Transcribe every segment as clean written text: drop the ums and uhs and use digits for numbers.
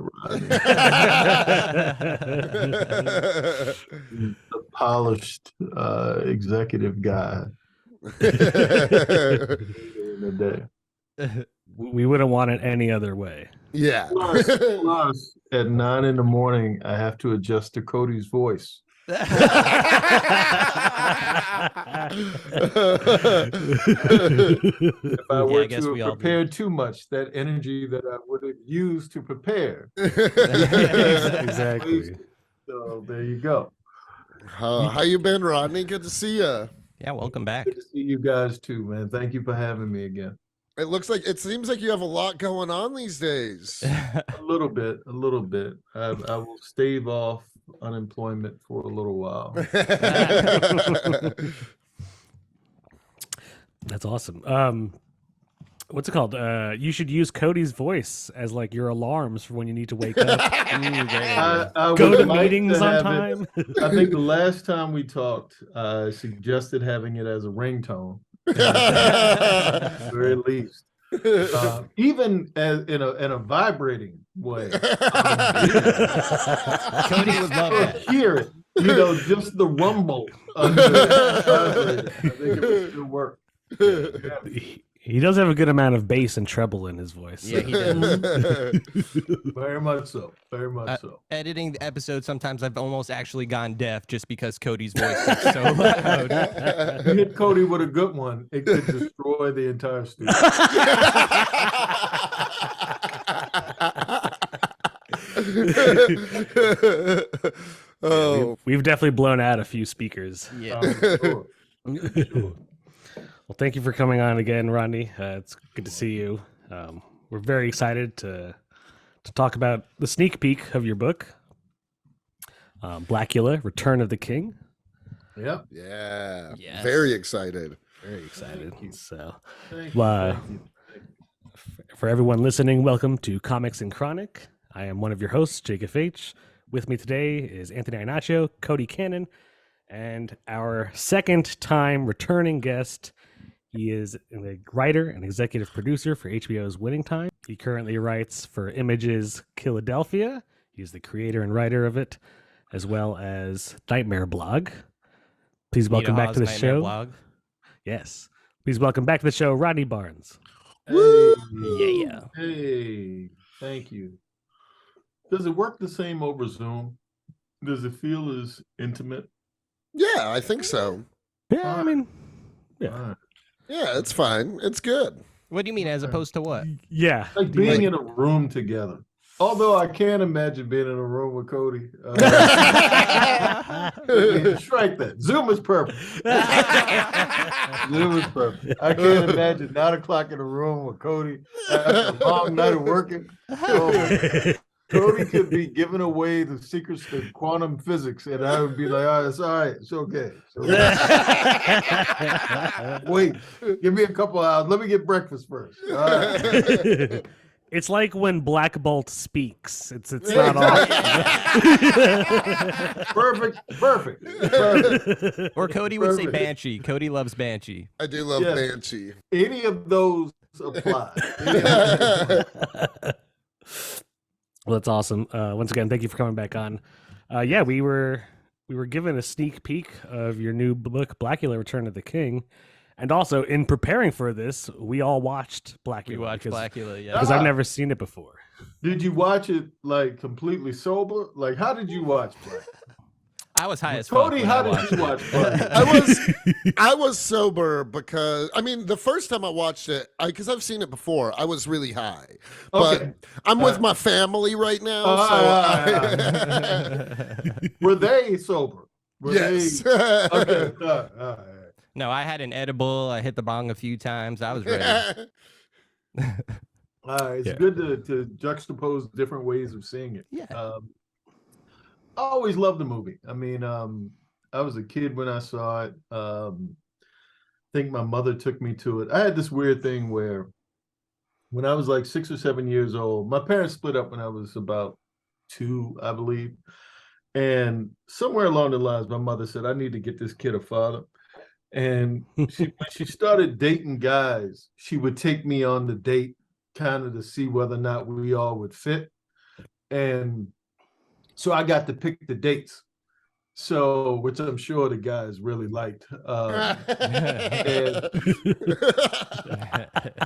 Rodney. He's a polished executive guy. In the day. We wouldn't want it any other way. Yeah. Plus, at 9 a.m, I have to adjust to Cody's voice. If I were to have prepared too much, that energy that I would have used to prepare. Exactly. So there you go. How you been, Rodney? Good to see you. Yeah, welcome back. Good to see you guys too, man. Thank you for having me again. It seems like you have a lot going on these days. A little bit. I will stave off unemployment for a little while. That's awesome. What's it called? You should use Cody's voice as like your alarms for when you need to wake up. I Go to like meetings to on time. I think the last time we talked, I suggested having it as a ringtone. At the very least. Even as in a vibrating way. Cody would love that. Hear it. Just the rumble of the I think it would still work. Yeah. He does have a good amount of bass and treble in his voice. Yeah, he does. Very much so. Very much so. Editing the episode, sometimes I've almost actually gone deaf just because Cody's voice is so loud. You hit Cody with a good one, it could destroy the entire studio. Oh, We've definitely blown out a few speakers. Yeah. Sure. Well, thank you for coming on again, Rodney. It's good to see you. We're very excited to talk about the sneak peek of your book, Blacula, Return of the King. Yep. yeah. Yes. Very excited. Very excited. So, Thank for you. everyone listening, welcome to Comics and Chronic. I am one of your hosts, Jacob H. With me today is Anthony Inacio, Cody Cannon, and our second time returning guest. He is a writer and executive producer for HBO's Winning Time. He currently writes for Image's Killadelphia. He's the creator and writer of it, as well as Nightmare Blog. Please welcome back to the show. Blog. Yes. Please welcome back to the show, Rodney Barnes. Hey, Yeah. Hey, thank you. Does it work the same over Zoom? Does it feel as intimate? Yeah, I think so. Yeah, I mean, yeah. All right. Yeah, it's fine. It's good. What do you mean, as opposed to what? Yeah. Like being in a room together. Although I can't imagine being in a room with Cody. Strike that. Zoom is perfect. Zoom is perfect. I can't imagine 9 o'clock in a room with Cody after a long night of working. So, Cody could be giving away the secrets to quantum physics, and I would be like, "Oh, it's all right. It's okay. Wait, give me a couple hours. Let me get breakfast first." All right. It's like when Black Bolt speaks. It's not all. Perfect. Or Cody would say Perfect. Banshee. Cody loves Banshee. I do love Yes. Banshee. Any of those apply. Well, that's awesome. Once again, thank you for coming back on. Yeah, we were given a sneak peek of your new book, Blacula, Return of the King. And also, in preparing for this, we all watched Blacula. We watched Blacula, yeah. Because I've never seen it before. Did you watch it like completely sober? Like, how did you watch Black? I was high as fuck. Cody, when how I did watched you it. watch Black? I was sober because the first time I watched it, because I've seen it before, I was really high. But Okay. I'm with my family right now, Were they sober? Were yes. They... Okay. All right. No, I had an edible. I hit the bong a few times. I was ready. All right. It's Yeah. good to juxtapose different ways of seeing it. Yeah. I always loved the movie. I mean, I was a kid when I saw it. I think my mother took me to it. I had this weird thing where when I was like 6 or 7 years old, my parents split up when I was about 2, I believe. And somewhere along the lines, my mother said, I need to get this kid a father. And when she started dating guys, she would take me on the date kind of to see whether or not we all would fit. And so I got to pick the dates. So, which I'm sure the guys really liked. And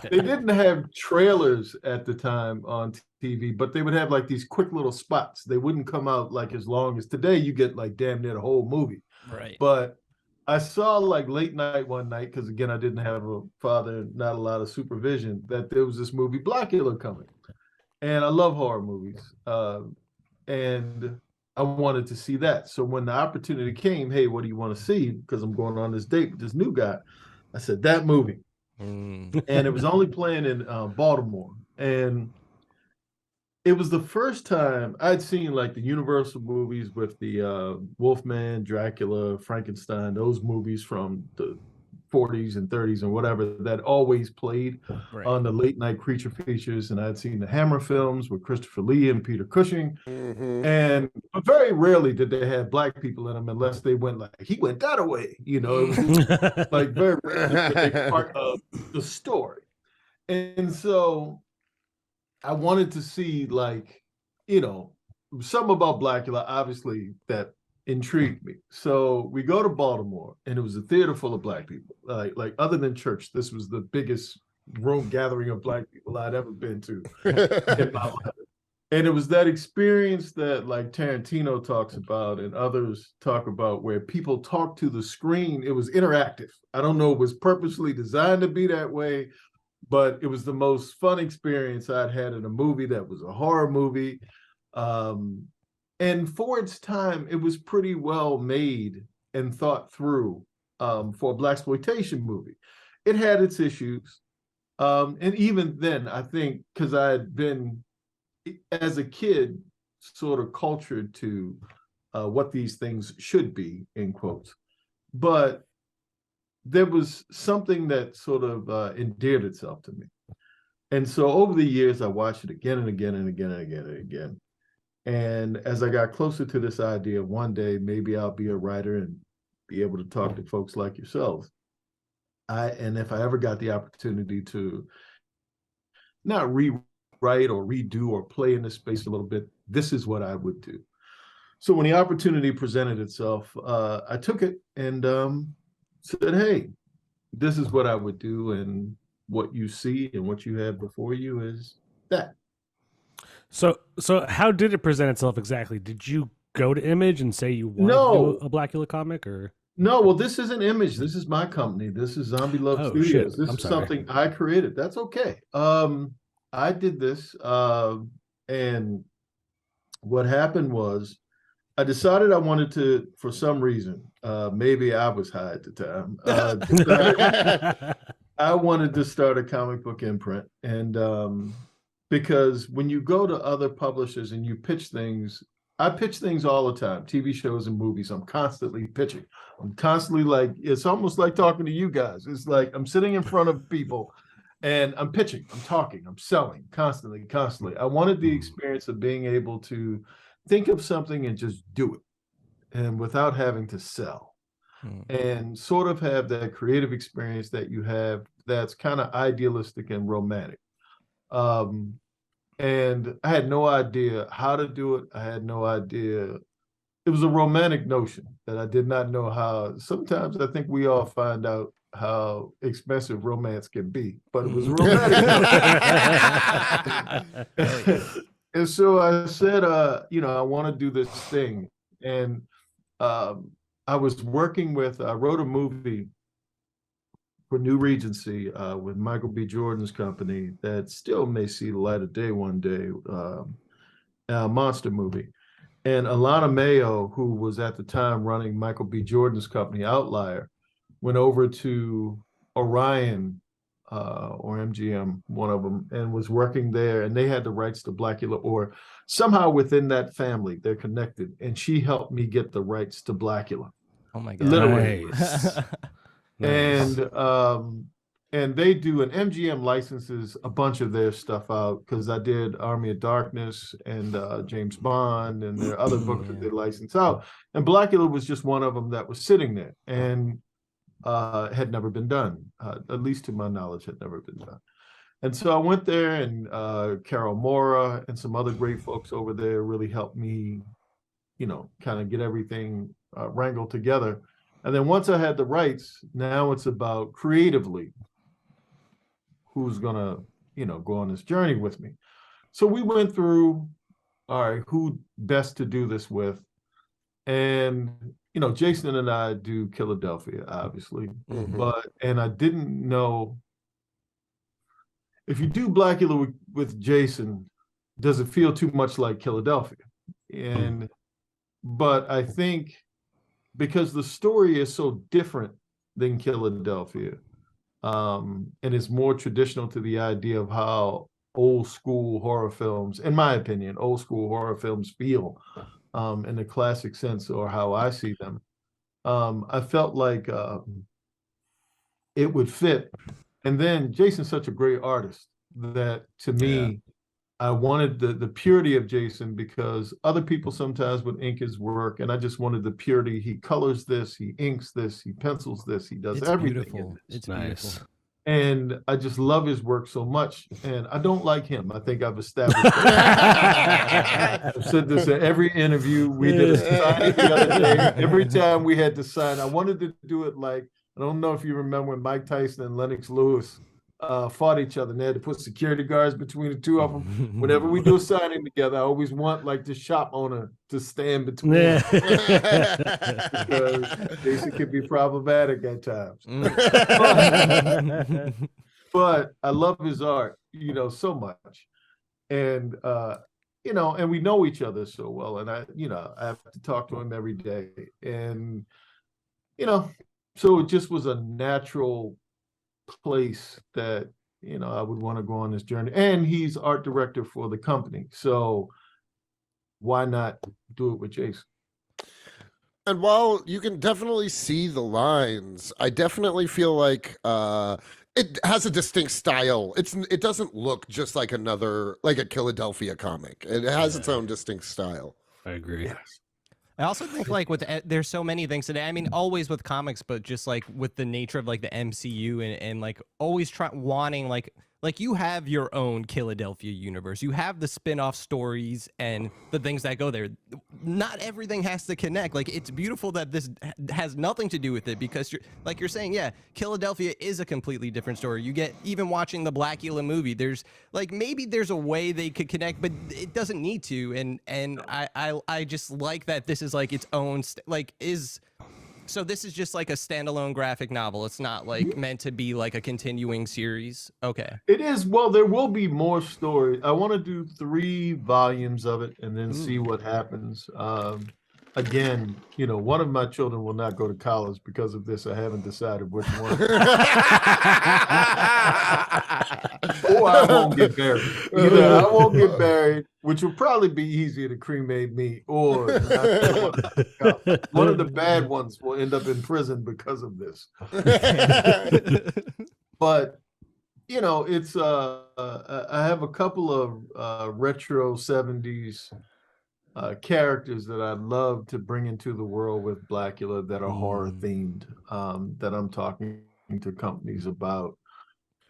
they didn't have trailers at the time on TV, but they would have like these quick little spots. They wouldn't come out like as long as today. You get like damn near the whole movie. Right. But I saw like late night one night, because again, I didn't have a father and not a lot of supervision, that there was this movie Blacula coming. And I love horror movies. And I wanted to see that. So when the opportunity came, hey, what do you want to see? Because I'm going on this date with this new guy. I said, that movie. And it was only playing in Baltimore. And it was the first time I'd seen like the Universal movies with the Wolfman, Dracula, Frankenstein, those movies from the 40s and 30s and whatever that always played on the late night creature features. And I'd seen the Hammer films with Christopher Lee and Peter Cushing. And but very rarely did they have black people in them unless they went like, he went that away. You know, it was like very rarely part of the story. And so I wanted to see like, you know, something about Blacula, obviously, that intrigued me. So we go to Baltimore, and it was a theater full of black people. Like other than church, this was the biggest room gathering of black people I'd ever been to in my life. And it was that experience that like Tarantino talks about and others talk about, where people talk to the screen. It was interactive. I don't know, it was purposely designed to be that way, but it was the most fun experience I'd had in a movie that was a horror movie. And for its time, it was pretty well made and thought through for a blaxploitation movie. It had its issues. And even then, I think, because I had been, as a kid, sort of cultured to what these things should be, in quotes. But there was something that sort of endeared itself to me. And so over the years, I watched it again and again and again and again and again. And as I got closer to this idea of one day, maybe I'll be a writer and be able to talk to folks like yourselves. And if I ever got the opportunity to not rewrite or redo or play in this space a little bit, this is what I would do. So when the opportunity presented itself, I took it and said, hey, this is what I would do. And what you see and what you have before you is that. So how did it present itself exactly? Did you go to Image and say you wanted to do a Blacula comic, or? No, well, this isn't Image. This is my company. This is Zombie Love Studios. Shit. This is something I created. That's okay. I did this, and what happened was I decided I wanted to, for some reason, maybe I was high at the time, I wanted to start a comic book imprint. And because when you go to other publishers and you pitch things, I pitch things all the time, TV shows and movies. I'm constantly pitching. I'm constantly like, it's almost like talking to you guys. It's like I'm sitting in front of people and I'm pitching, I'm talking, I'm selling constantly. I wanted the experience of being able to think of something and just do it, and without having to sell, and sort of have that creative experience that you have that's kind of idealistic and romantic. And I had no idea how to do it. I had no idea. It was a romantic notion that I did not know how. Sometimes I think we all find out how expensive romance can be, but it was romantic. And so I said, I want to do this thing. And I was working with, I wrote a movie for New Regency with Michael B. Jordan's company that still may see the light of day one day, a monster movie. And Alana Mayo, who was at the time running Michael B. Jordan's company, Outlier, went over to Orion or MGM, one of them, and was working there. And they had the rights to Blacula, or somehow within that family, they're connected. And she helped me get the rights to Blacula. Oh my God. Literally. Nice. Nice. And they do, and MGM licenses a bunch of their stuff out, because I did Army of Darkness and James Bond, and there are other books that they license out. And Blacula was just one of them that was sitting there and had never been done, at least to my knowledge, had never been done. And so I went there, and Carol Mora and some other great folks over there really helped me, kind of get everything wrangled together. And then once I had the rights, now it's about creatively who's gonna, go on this journey with me. So we went through, all right, who best to do this with? And, Jason and I do Killadelphia, obviously, and I didn't know if you do Blacula with Jason, does it feel too much like Killadelphia? But I think because the story is so different than Killadelphia, and it's more traditional to the idea of how old school horror films, in my opinion, old school horror films feel, in the classic sense, or how I see them. I felt like it would fit. And then Jason's such a great artist that, to me, I wanted the purity of Jason, because other people sometimes would ink his work, and I just wanted the purity. He colors this, he inks this, he pencils this, he does everything. Beautiful. It's nice. beautiful. And I just love his work so much. And I don't like him. I think I've established that. I've said this in every interview. We did a signing the other day. Every time we had to sign, I wanted to do it like, I don't know if you remember when Mike Tyson and Lennox Lewis fought each other, and they had to put security guards between the two of them. Whenever we do a signing together, I always want like the shop owner to stand between them. Because Jason can be problematic at times. But I love his art, so much. And and we know each other so well. And I have to talk to him every day. And so it just was a natural place that I would want to go on this journey. And he's art director for the company, so why not do it with Jason? And while you can definitely see the lines, I definitely feel like it has a distinct style. It doesn't look just like another, like a Killadelphia comic. It has its own distinct style. I agree. Yes. I also think like there's so many things today. I mean, always with comics, but just like with the nature of like the MCU and like always wanting like you have your own Killadelphia universe. You have the spin-off stories and the things that go there. Not everything has to connect. Like, it's beautiful that this has nothing to do with it, because you're saying, yeah, Killadelphia is a completely different story. You get, even watching the Blacula movie, there's like, maybe there's a way they could connect, but it doesn't need to. And I just like that this is like its own so this is just like a standalone graphic novel. It's not like meant to be like a continuing series. Okay. It is. Well, there will be more stories. I want to do 3 volumes of it and then see what happens. Again, one of my children will not go to college because of this. I haven't decided which one. Or I won't get married. Either I won't get married, which will probably be easier to cremate me, or one of the bad ones will end up in prison because of this. But it's I have a couple of retro 70s characters that I'd love to bring into the world with Blacula that are horror themed, that I'm talking to companies about,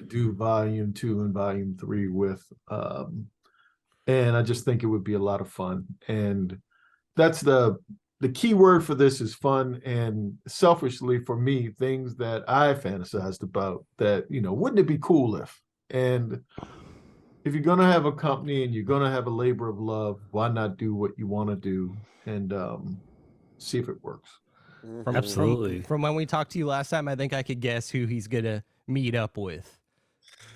do volume 2 and volume 3 with, and I just think it would be a lot of fun. And that's the key word for this is fun. And selfishly for me, things that I fantasized about that, wouldn't it be cool if, and if you're going to have a company and you're going to have a labor of love, why not do what you want to do and see if it works? Absolutely. From when we talked to you last time, I think I could guess who he's going to meet up with.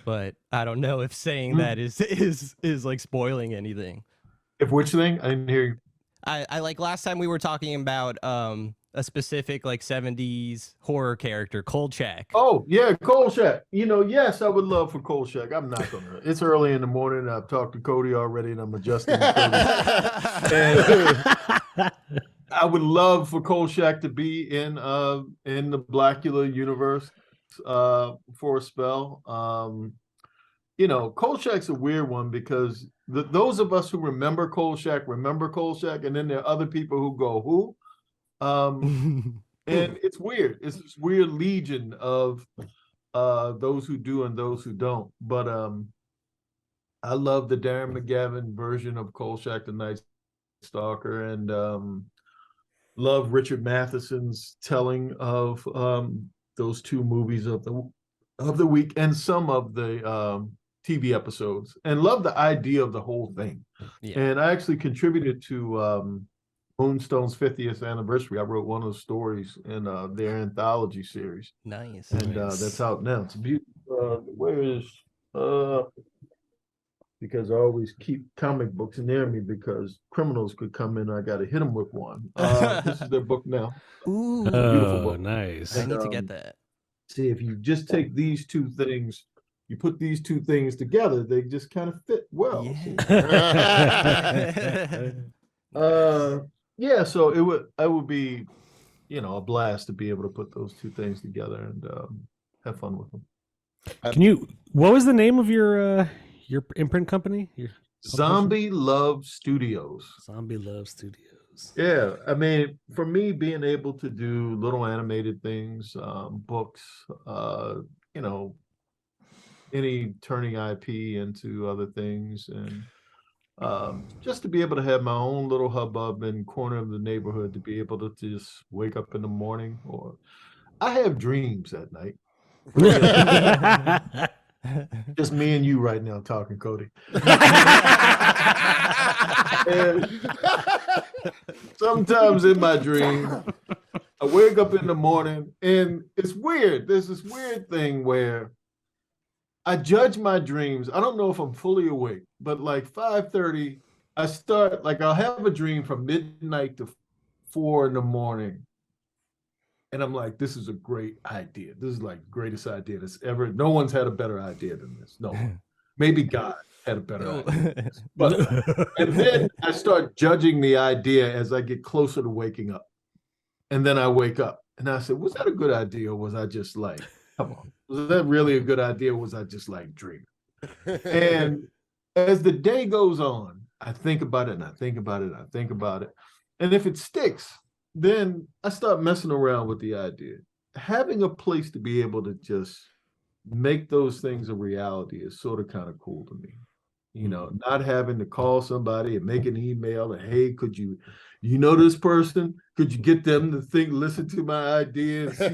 But I don't know if saying that is like spoiling anything. If which thing? I didn't hear you. I like last time we were talking about a specific like 70s horror character, Kolchak. Oh, yeah, Kolchak. Yes, I would love for Kolchak. I'm not going to. It's early in the morning. I've talked to Cody already, and I'm adjusting. And I would love for Kolchak to be in the Blacula universe for a spell. Kolchak's a weird one because those of us who remember Kolchak, and then there are other people who go, who? And it's weird. It's this weird legion of those who do and those who don't. But I love the Darren McGavin version of Kolchak the Night Stalker, and love Richard Matheson's telling of those two movies of the week and some of the TV episodes, and love the idea of the whole thing. Yeah. And I actually contributed to Moonstone's 50th anniversary. I wrote one of the stories in their anthology series. Nice. And that's out now. It's beautiful. Where is because I always keep comic books near me because criminals could come in. I got to hit them with one. This is their book now. Ooh, beautiful book. Nice. I need to get that. See, if you just take these two things, you put these two things together, they just kind of fit well. Yeah. So it would be, a blast to be able to put those two things together and have fun with them. What was the name of your imprint company? Zombie Love Studios. Zombie Love Studios. Yeah, I mean, for me, being able to do little animated things, books, any turning IP into other things, and just to be able to have my own little hubbub in corner of the neighborhood, to be able to just wake up in the morning, or I have dreams at night. Just me and you right now talking, Cody. And sometimes in my dream, I wake up in the morning and it's weird. There's this weird thing where I judge my dreams. I don't know if I'm fully awake, but like 5:30, I start, like I'll have a dream from midnight to 4 in the morning. And I'm like, this is a great idea. This is like the greatest idea that's ever. No one's had a better idea than this. No one. Maybe God had a better idea than this. But, and then I start judging the idea as I get closer to waking up. And then I wake up and I said, was that a good idea? Or was I just like, come on, was that really a good idea? Or was I just like dreaming? And as the day goes on, I think about it and I think about it and I think about it. And if it sticks, then I start messing around with the idea. Having a place to be able to just make those things a reality is sort of kind of cool to me. Not having to call somebody and make an email and, hey, could you know this person? Could you get them to listen to my idea and see?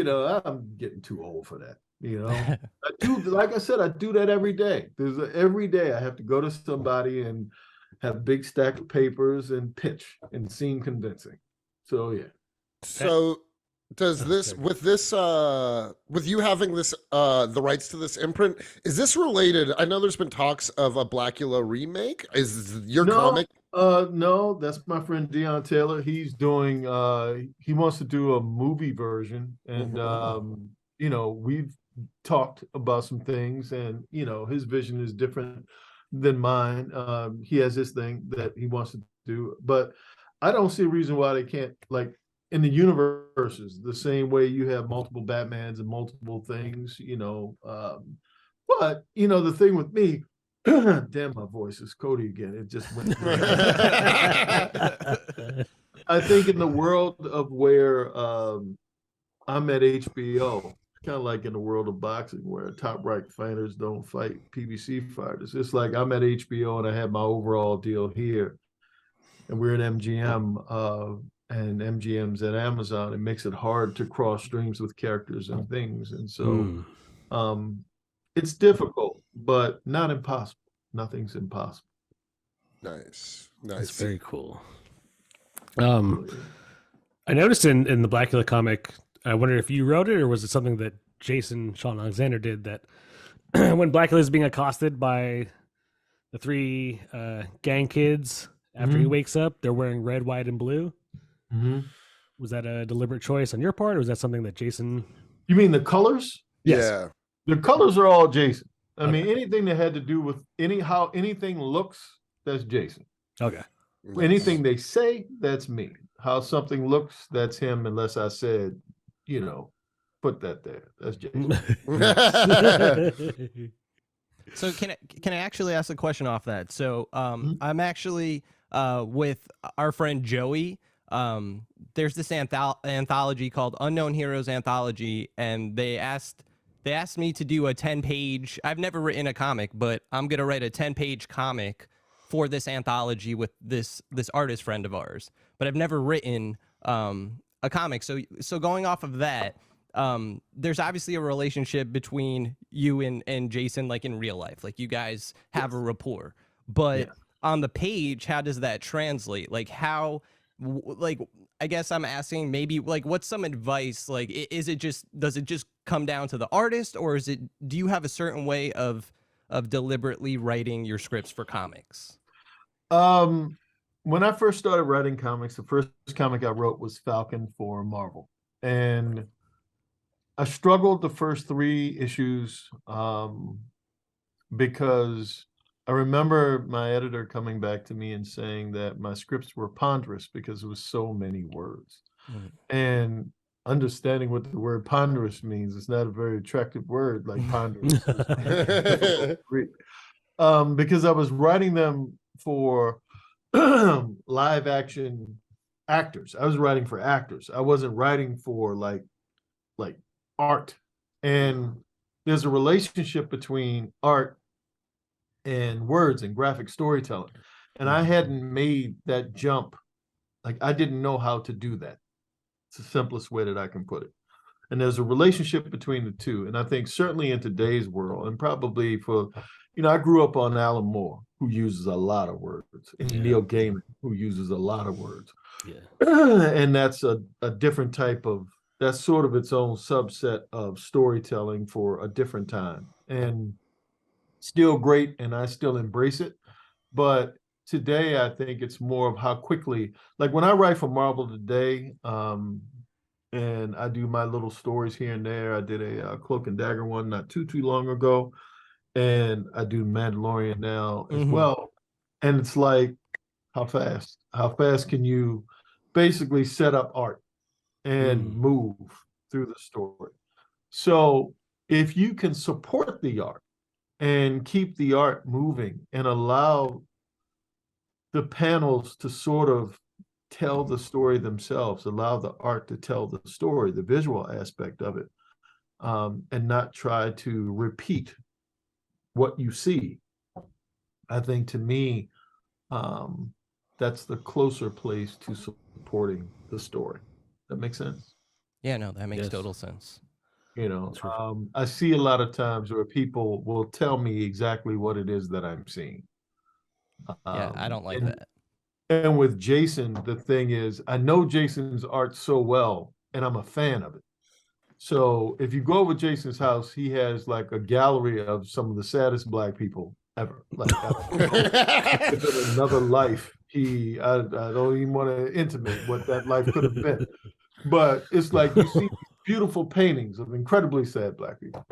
I'm getting too old for that. I do, like I said, I do that every day. Every day I have to go to somebody and have a big stack of papers and pitch and seem convincing. So yeah. So does this with you having this the rights to this imprint, is this related? I know there's been talks of a Blacula remake. Is your comic? No, that's my friend Deion Taylor. He's doing he wants to do a movie version, and we've talked about some things, and his vision is different than mine. He has this thing that he wants to do, but I don't see a reason why they can't, like in the universes, the same way you have multiple Batmans and multiple things, but the thing with me, damn, my voice is Cody again. It just went. I think in the world of where I'm at HBO, kind of like in the world of boxing where top ranked fighters don't fight PBC fighters. It's like I'm at HBO and I have my overall deal here, and we're at MGM, and MGM's at Amazon. It makes it hard to cross streams with characters and things, and so it's difficult, but not impossible. Nothing's impossible. Nice. That's very cool. I noticed in the Blacula comic, I wonder if you wrote it or was it something that Jason Shawn Alexander did, that when Blacula is being accosted by the three gang kids after he wakes up, they're wearing red, white, and blue. Was that a deliberate choice on your part, or was that something that Jason? You mean the colors? Yes. Yeah. The colors are all Jason. I mean, anything that had to do with how anything looks, that's Jason. Okay. Anything they say, that's me. How something looks, that's him, unless I said, put that there. That's Jason. So can I actually ask a question off that? So I'm actually with our friend Joey. there's this anthology called Unknown Heroes Anthology, and they asked me to do a 10-page. I've never written a comic, but I'm gonna write a 10-page comic for this anthology with this artist friend of ours. But I've never written a comic. So going off of that, there's obviously a relationship between you and Jason, like in real life. Like you guys have a rapport. But on the page, how does that translate? Like how, like, I guess I'm asking maybe like what's some advice? Like, does it just come down to the artist, or do you have a certain way of deliberately writing your scripts for comics? When I first started writing comics, the first comic I wrote was Falcon for Marvel. And I struggled the first 3 issues because I remember my editor coming back to me and saying that my scripts were ponderous because it was so many words. And understanding what the word ponderous means, it's not a very attractive word like ponderous. Because I was writing them for live action actors. I was writing for actors. I wasn't writing for like art. And there's a relationship between art and words and graphic storytelling. And I hadn't made that jump. Like I didn't know how to do that. It's the simplest way that I can put it. And there's a relationship between the two. And I think certainly in today's world, and probably for, I grew up on Alan Moore, who uses a lot of words, and Neil Gaiman, who uses a lot of words. And that's a different type of, that's sort of its own subset of storytelling for a different time. And still great, and I still embrace it. But today, I think it's more of how quickly, like when I write for Marvel today, and I do my little stories here and there. I did a Cloak and Dagger one not too long ago, and I do Mandalorian now as well. And it's like, how fast can you basically set up art and move through the story? So if you can support the art and keep the art moving and allow the panels to sort of tell the story themselves, allow the art to tell the story, the visual aspect of it, and not try to repeat what you see. I think to me, that's the closer place to supporting the story. That makes sense? Yeah, no, that makes total sense. I see a lot of times where people will tell me exactly what it is that I'm seeing. Yeah, I don't like that. And with Jason, the thing is, I know Jason's art so well, and I'm a fan of it. So if you go over Jason's house, he has like a gallery of some of the saddest Black people ever. Like in another life, I don't even want to intimate what that life could have been. But it's like you see beautiful paintings of incredibly sad Black people.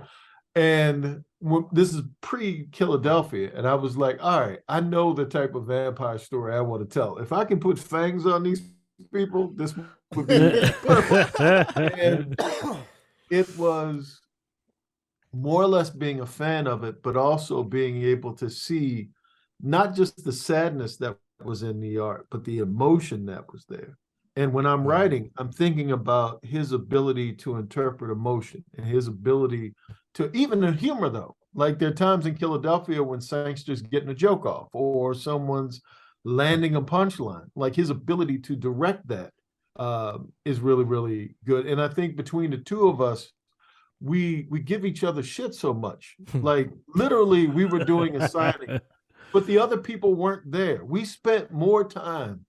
And this is pre-Killadelphia, and I was like, all right, I know the type of vampire story I want to tell. If I can put fangs on these people, this would be perfect. And it was more or less being a fan of it, but also being able to see not just the sadness that was in the art, but the emotion that was there. And when I'm writing, I'm thinking about his ability to interpret emotion and his ability to, even the humor though. Like there are times in Killadelphia when Sangster's getting a joke off or someone's landing a punchline. Like his ability to direct that is really, really good. And I think between the two of us, we give each other shit so much. Like literally we were doing a signing, but the other people weren't there. We spent more time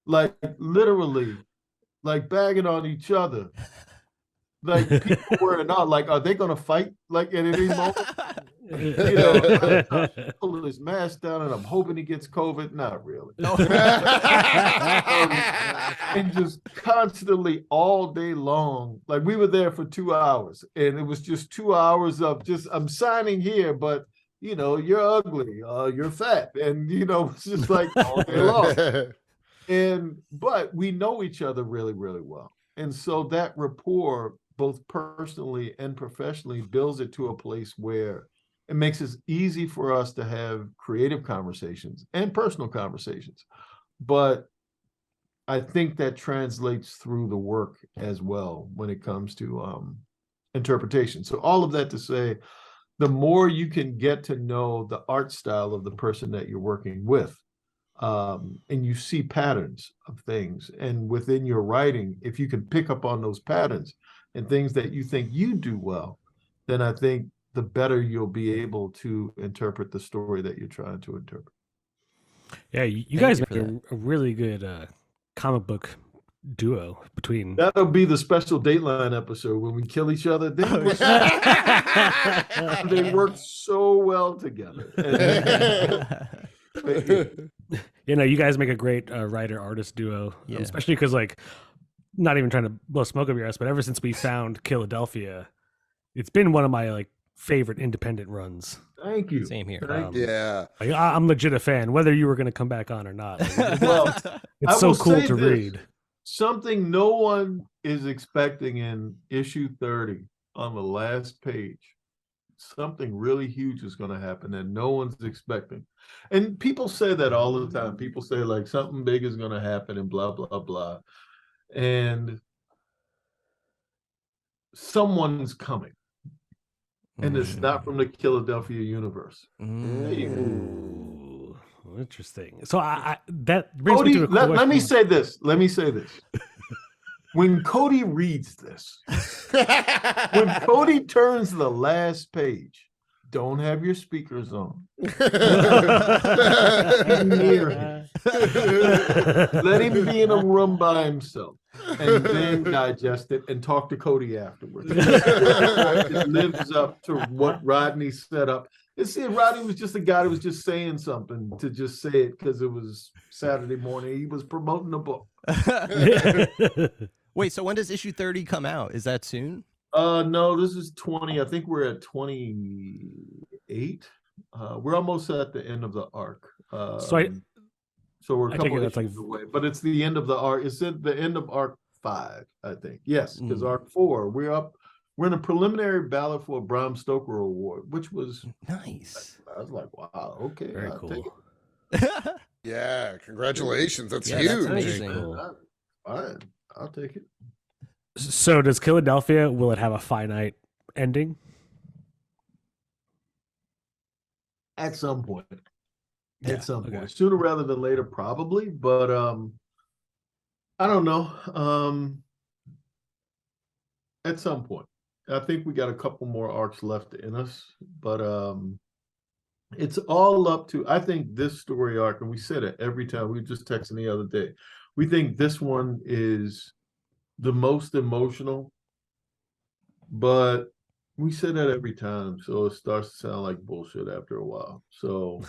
like literally like bagging on each other. Like people were not like, are they gonna fight like at any moment? Pull his mask down and I'm hoping he gets COVID. Not really. And just constantly all day long. Like we were there for 2 hours and it was just 2 hours of just, I'm signing here, but you're ugly, you're fat. And it's just like all day long. But we know each other really, really well. And so that rapport, both personally and professionally, builds it to a place where it makes it easy for us to have creative conversations and personal conversations. But I think that translates through the work as well when it comes to interpretation. So all of that to say, the more you can get to know the art style of the person that you're working with, and you see patterns of things, and within your writing, if you can pick up on those patterns and things that you think you do well, then I think the better you'll be able to interpret the story that you're trying to interpret. Yeah, you Thank guys you make for a really good comic book duo between. That'll be the special Dateline episode when we kill each other. They work so well together. You know, you guys make a great writer-artist duo, Yeah. especially because, like, not even trying to blow smoke up your ass, but ever since we found Killadelphia, it's been one of my like favorite independent runs. Thank you. Same here. Thank you. Yeah. Like, I'm legit a fan, whether you were going to come back on or not. Like, Well, it's I so will cool say to this. read. Something no one is expecting in issue 30 on the last page. Something really huge is going to happen that no one's expecting. And people say that all the time. People say like something big is going to happen and blah, blah, blah. And someone's coming. And it's not from the Killadelphia universe. Ooh, interesting. So I that brings me Cody, to a question. let me say this. Let me say this. When Cody reads this, when Cody turns the last page, don't have your speakers on. Near him. Let him be in a room by himself and then digest it and talk to Cody afterwards. It lives up to what Rodney set up. And see, Rodney was just a guy that was just saying something to just say it because it was Saturday morning. He was promoting a book. Wait, so when does issue 30 come out? Is that soon? No, this is 20. I think we're at 28. We're almost at the end of the arc. So we're a I take couple it of that's issues away, but it's the end of the arc. It's at the end of arc 5, I think. Yes, because arc 4, we're in a preliminary ballot for a Bram Stoker Award, which was Nice. I was like, wow, okay. Very I'll take cool. it. Yeah, congratulations. That's Yeah, that's huge. amazing. Cool. Fine, I'll take it. So does Killadelphia, will it have a finite ending? At some point. Yeah, At some okay. point. Sooner rather than later, probably, but I don't know. At some point. I think we got a couple more arcs left in us, but it's all up to, I think this story arc, and we said it every time, we were just texting the other day. We think this one is the most emotional, but we say that every time, so it starts to sound like bullshit after a while. So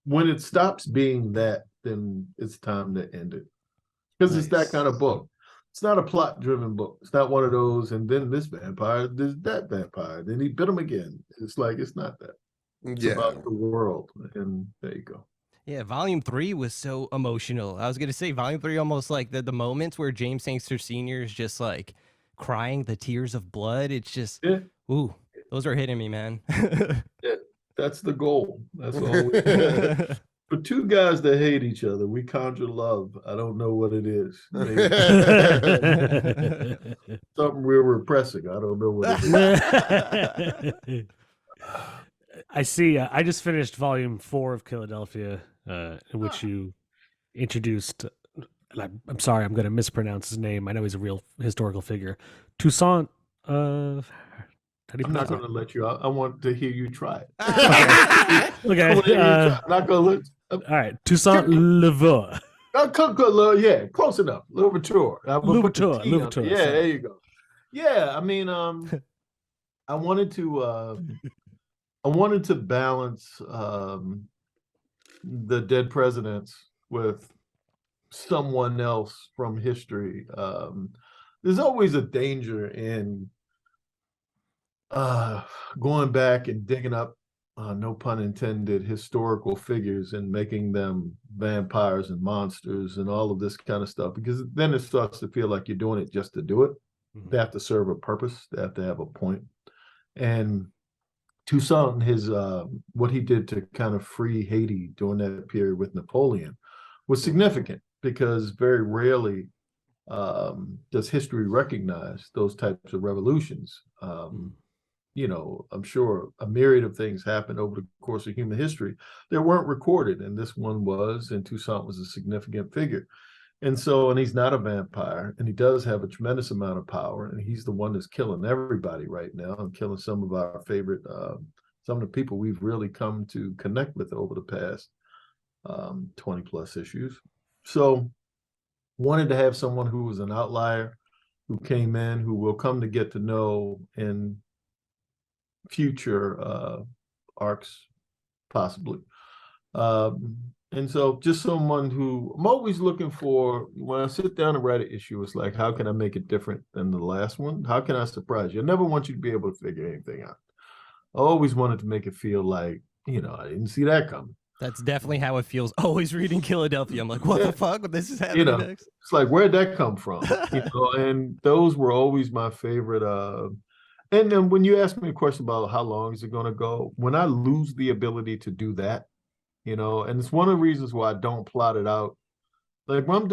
when it stops being that, then it's time to end it. Because it's that kind of book. It's not a plot-driven book. It's not one of those, and then this vampire, there's that vampire, then he bit him again. It's like, it's not that. It's about the world, and there you go. Yeah, volume 3 was so emotional. I was gonna say volume 3 almost like the moments where James Sangster Sr. is just like crying the tears of blood. It's just ooh, those are hitting me, man. Yeah, that's the goal. That's all. For two guys that hate each other, we conjure love. I don't know what it is. Maybe something real repressing. I don't know what it is. I see. I just finished volume 4 of Killadelphia, in which you introduced. And I'm sorry, I'm going to mispronounce his name. I know he's a real historical figure. Toussaint. How do you I'm not pronounce going to let you out. I want to hear you try it. Okay. I'm not going to let. All right. Toussaint Louverture. Yeah, close enough. Louverture. Louverture. Yeah, Sorry. there you go. Yeah, I mean, I wanted to balance the dead presidents with someone else from history. There's always a danger in going back and digging up, no pun intended, historical figures and making them vampires and monsters and all of this kind of stuff, because then it starts to feel like you're doing it just to do it. They have to serve a purpose. They have to have a point. And Toussaint, his what he did to kind of free Haiti during that period with Napoleon was significant. because very rarely does history recognize those types of revolutions. You know, I'm sure a myriad of things happened over the course of human history that weren't recorded, and this one was, and Toussaint was a significant figure. And so, and he's not a vampire, and he does have a tremendous amount of power, and he's the one that's killing everybody right now and killing some of our favorite, some of the people we've really come to connect with over the past 20 plus issues. So, wanted to have someone who was an outlier, who came in, who we'll come to get to know in future arcs, possibly. And so just someone who I'm always looking for when I sit down and write an issue, it's like, how can I make it different than the last one? How can I surprise you? I never want you to be able to figure anything out. I always wanted to make it feel like, you know, I didn't see that coming. That's definitely how it feels. Always reading Killadelphia. I'm like, what the fuck? This is happening You know, next. it's like, where'd that come from? You know, and those were always my favorite. And then when you ask me a question about how long is it going to go, when I lose the ability to do that, you know, and it's one of the reasons why I don't plot it out. Like when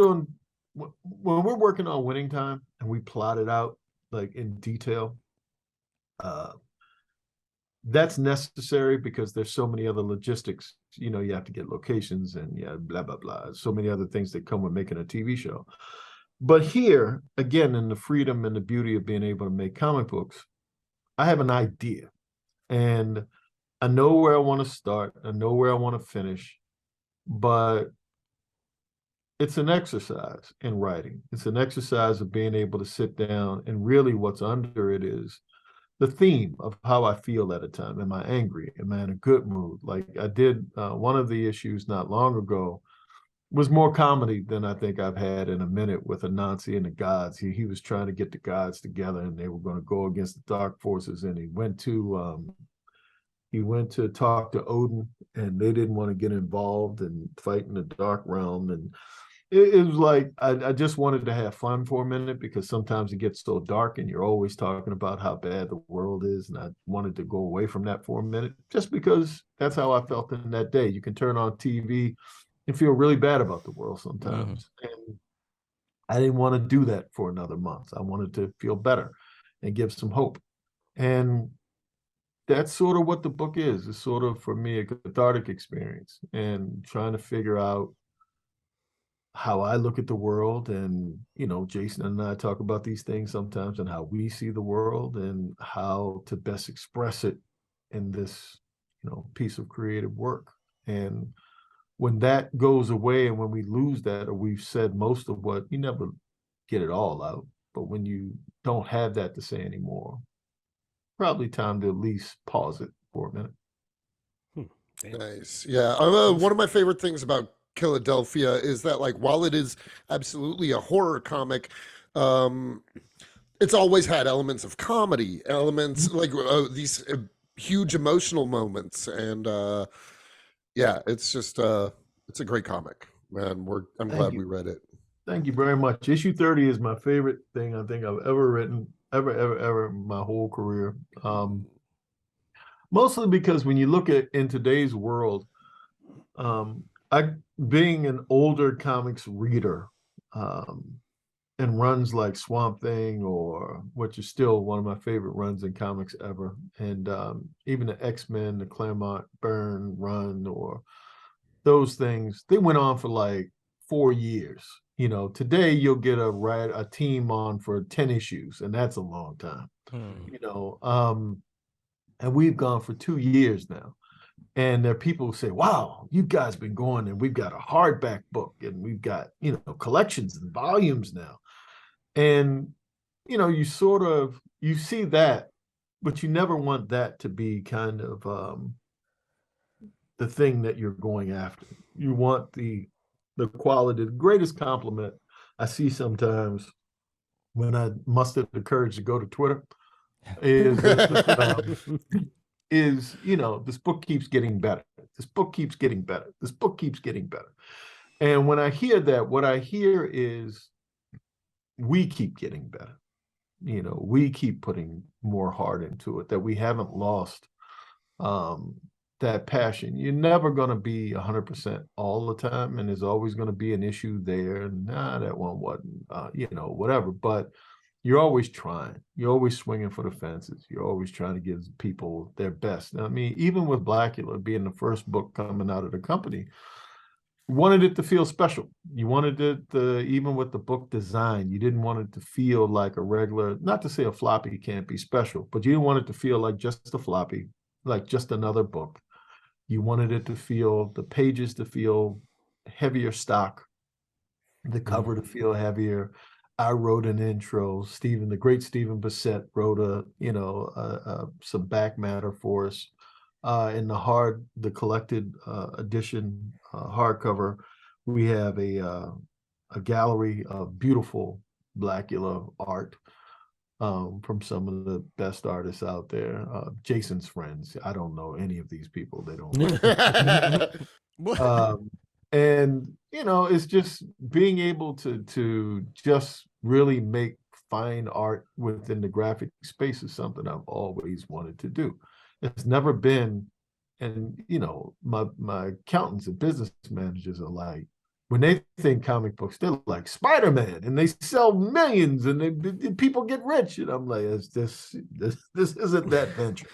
when we're working on Winning Time and we plot it out like in detail, that's necessary because there's so many other logistics. You know, you have to get locations and blah, blah, blah. So many other things that come with making a TV show. But here, again, in the freedom and the beauty of being able to make comic books, I have an idea and I know where I want to start. I know where I want to finish, but it's an exercise in writing. It's an exercise of being able to sit down and really what's under it is the theme of how I feel at a time. Am I angry? Am I in a good mood? Like I did one of the issues not long ago was more comedy than I think I've had in a minute with Anansi and the gods. He was trying to get the gods together and they were going to go against the dark forces. And he went to talk to Odin and they didn't want to get involved and fight in the dark realm. And it was like, I just wanted to have fun for a minute because sometimes it gets so dark and you're always talking about how bad the world is. And I wanted to go away from that for a minute just because that's how I felt in that day. You can turn on TV and feel really bad about the world sometimes. And I didn't want to do that for another month. I wanted to feel better and give some hope. And that's sort of what the book is. It's sort of, for me, a cathartic experience and trying to figure out how I look at the world. And, you know, Jason and I talk about these things sometimes and how we see the world and how to best express it in this, you know, piece of creative work. And when that goes away and when we lose that, or we've said most of what, you never get it all out, but when you don't have that to say anymore, probably time to at least pause it for a minute. Nice. Yeah. One of my favorite things about Killadelphia is that, like, while it is absolutely a horror comic, it's always had elements of comedy, elements like these huge emotional moments. And yeah, it's just it's a great comic, man. I'm glad we read it. Thank you very much. Issue 30 is my favorite thing I think I've ever written, ever in my whole career. Mostly because when you look at in today's world, I being an older comics reader, and runs like Swamp Thing, or which is still one of my favorite runs in comics ever, and even the X-Men, the Claremont Byrne run, or those things, they went on for like 4 years. You know, today you'll get a team on for 10 issues, and that's a long time. You know, and we've gone for 2 years now. And there are people who say, wow, you guys been going and we've got a hardback book and we've got, you know, collections and volumes now. And, you know, you see that, but you never want that to be kind of the thing that you're going after. You want the quality. The greatest compliment I see sometimes when I mustered the courage to go to Twitter is, you know, this book keeps getting better. This book keeps getting better. This book keeps getting better. And when I hear that, what I hear is we keep getting better. You know, we keep putting more heart into it, that we haven't lost that passion. You're never going to be 100% all the time, and there's always going to be an issue there. And that one wasn't, whatever. But you're always trying. You're always swinging for the fences. You're always trying to give people their best. I mean, even with Blacula being the first book coming out of the company, wanted it to feel special. You wanted it to, even with the book design, you didn't want it to feel like a regular, not to say a floppy can't be special, but you didn't want it to feel like just a floppy, like just another book. You wanted it to feel, the pages to feel heavier stock, the cover to feel heavier. I wrote an intro. The great Stephen Bissett wrote some back matter for us. In the collected edition hardcover, we have a gallery of beautiful Blacula art from some of the best artists out there. Jason's friends. I don't know any of these people. They don't. And it's just being able to just really make fine art within the graphic space is something I've always wanted to do. It's never been, and my accountants and business managers are like, when they think comic books, they're like Spider-Man, and they sell millions, and people get rich, and I'm like, this isn't that venture.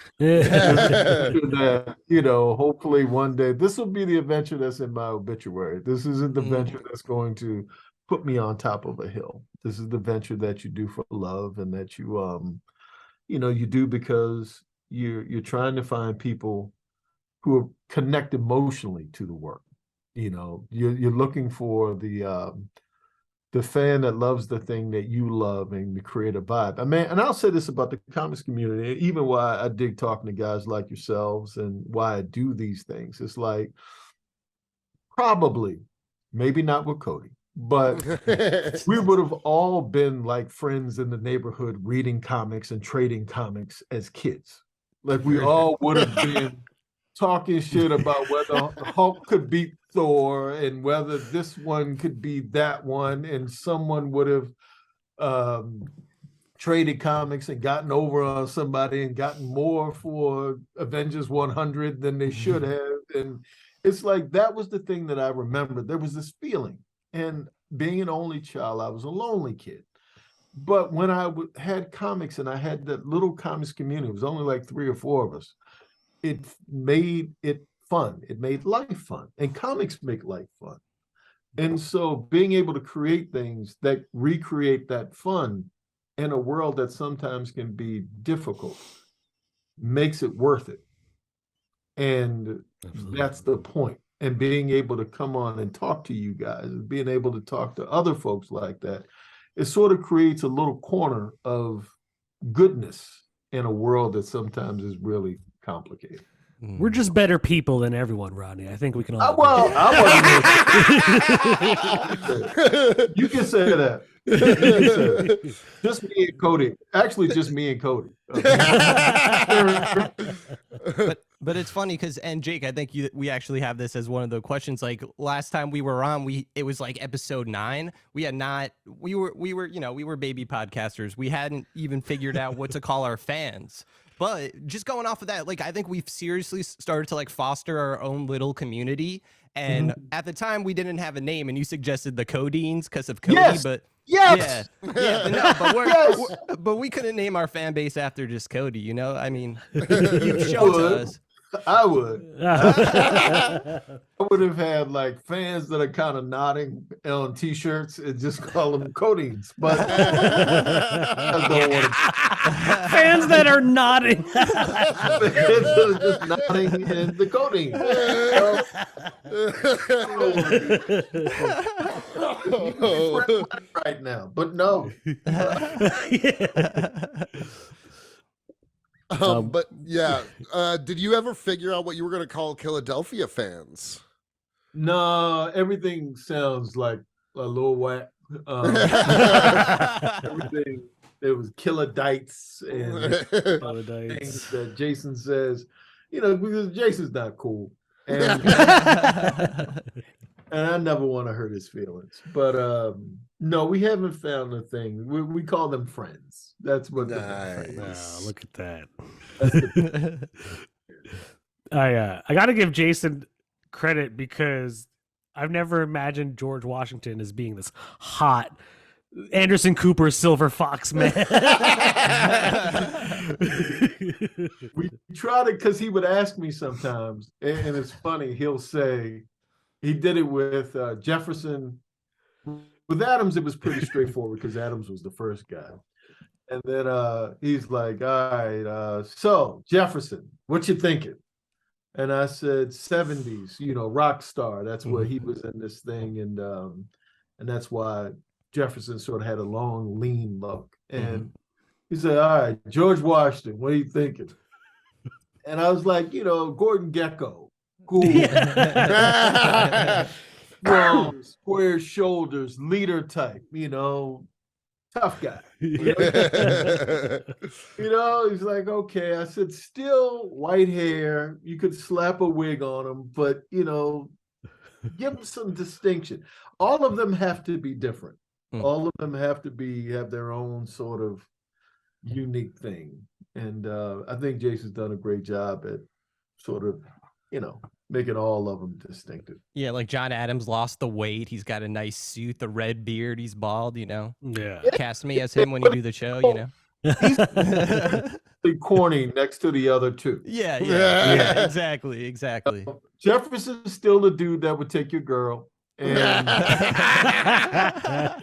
Hopefully one day this will be the adventure that's in my obituary. This isn't the venture that's going to put me on top of a hill. This is the venture that you do for love, and that you you do because you're trying to find people who are connect emotionally to the work. You're looking for the fan that loves the thing that you love, and to create a vibe. I mean, and I'll say this about the comics community, even why I dig talking to guys like yourselves, and why I do these things. It's like, probably, maybe not with Cody, but we would have all been like friends in the neighborhood, reading comics and trading comics as kids. Like, we all would have been talking shit about whether Hulk could beat Thor, and whether this one could be that one, and someone would have traded comics and gotten over on somebody and gotten more for Avengers 100 than they should have. And it's like, that was the thing that I remember. There was this feeling, and being an only child, I was a lonely kid. But when I had comics, and I had that little comics community, it was only like 3 or 4 of us, it made it fun. It made life fun, and comics make life fun. And so being able to create things that recreate that fun in a world that sometimes can be difficult makes it worth it. And that's the point. And being able to come on and talk to you guys, and being able to talk to other folks like that, it sort of creates a little corner of goodness in a world that sometimes is really complicated. We're just better people than everyone, Rodney. I think we can all. You can say that. Just me and Cody. Actually, just me and Cody. But it's funny because, and Jake, I think we actually have this as one of the questions. Like, last time we were on, it was like episode 9. We were baby podcasters. We hadn't even figured out what to call our fans. But just going off of that, like, I think we've seriously started to like foster our own little community. And at the time, we didn't have a name, and you suggested the Codeines because of Cody. Yes. But yes, but we couldn't name our fan base after just Cody. I mean, you've shown to us. I would. I would have had like fans that are kind of nodding on T-shirts and just call them Codeines. But I don't want to. Fans that are nodding. Fans that are just nodding and the Codeines. Right now, but no. But yeah, did you ever figure out what you were going to call Killadelphia fans? No, everything sounds like a little whack. Everything, there was Killadites and things that Jason says, because Jason's not cool. And and I never want to hurt his feelings. But no, we haven't found a thing. We call them friends. That's what. Nice. Wow, look at that. I got to give Jason credit because I've never imagined George Washington as being this hot Anderson Cooper silver fox man. We tried it because he would ask me sometimes, and it's funny. He'll say he did it with Jefferson. With Adams, it was pretty straightforward because Adams was the first guy. And then he's like, all right, so Jefferson, what you thinking? And I said 70s, rock star. That's where he was in this thing. And that's why Jefferson sort of had a long, lean look. And he said, all right, George Washington, what are you thinking? And I was like, Gordon Gekko, cool. Long, square shoulders, leader type, tough guy. He's like, okay. I said, still white hair. You could slap a wig on him, but give him some distinction. All of them have to be different. All of them have their own sort of unique thing. And I think Jason's done a great job at sort of, making all of them distinctive. Yeah, like John Adams lost the weight. He's got a nice suit, the red beard. He's bald, Yeah. Cast me as him when you do the show, He's corny next to the other two. Yeah, exactly. Jefferson's still the dude that would take your girl. And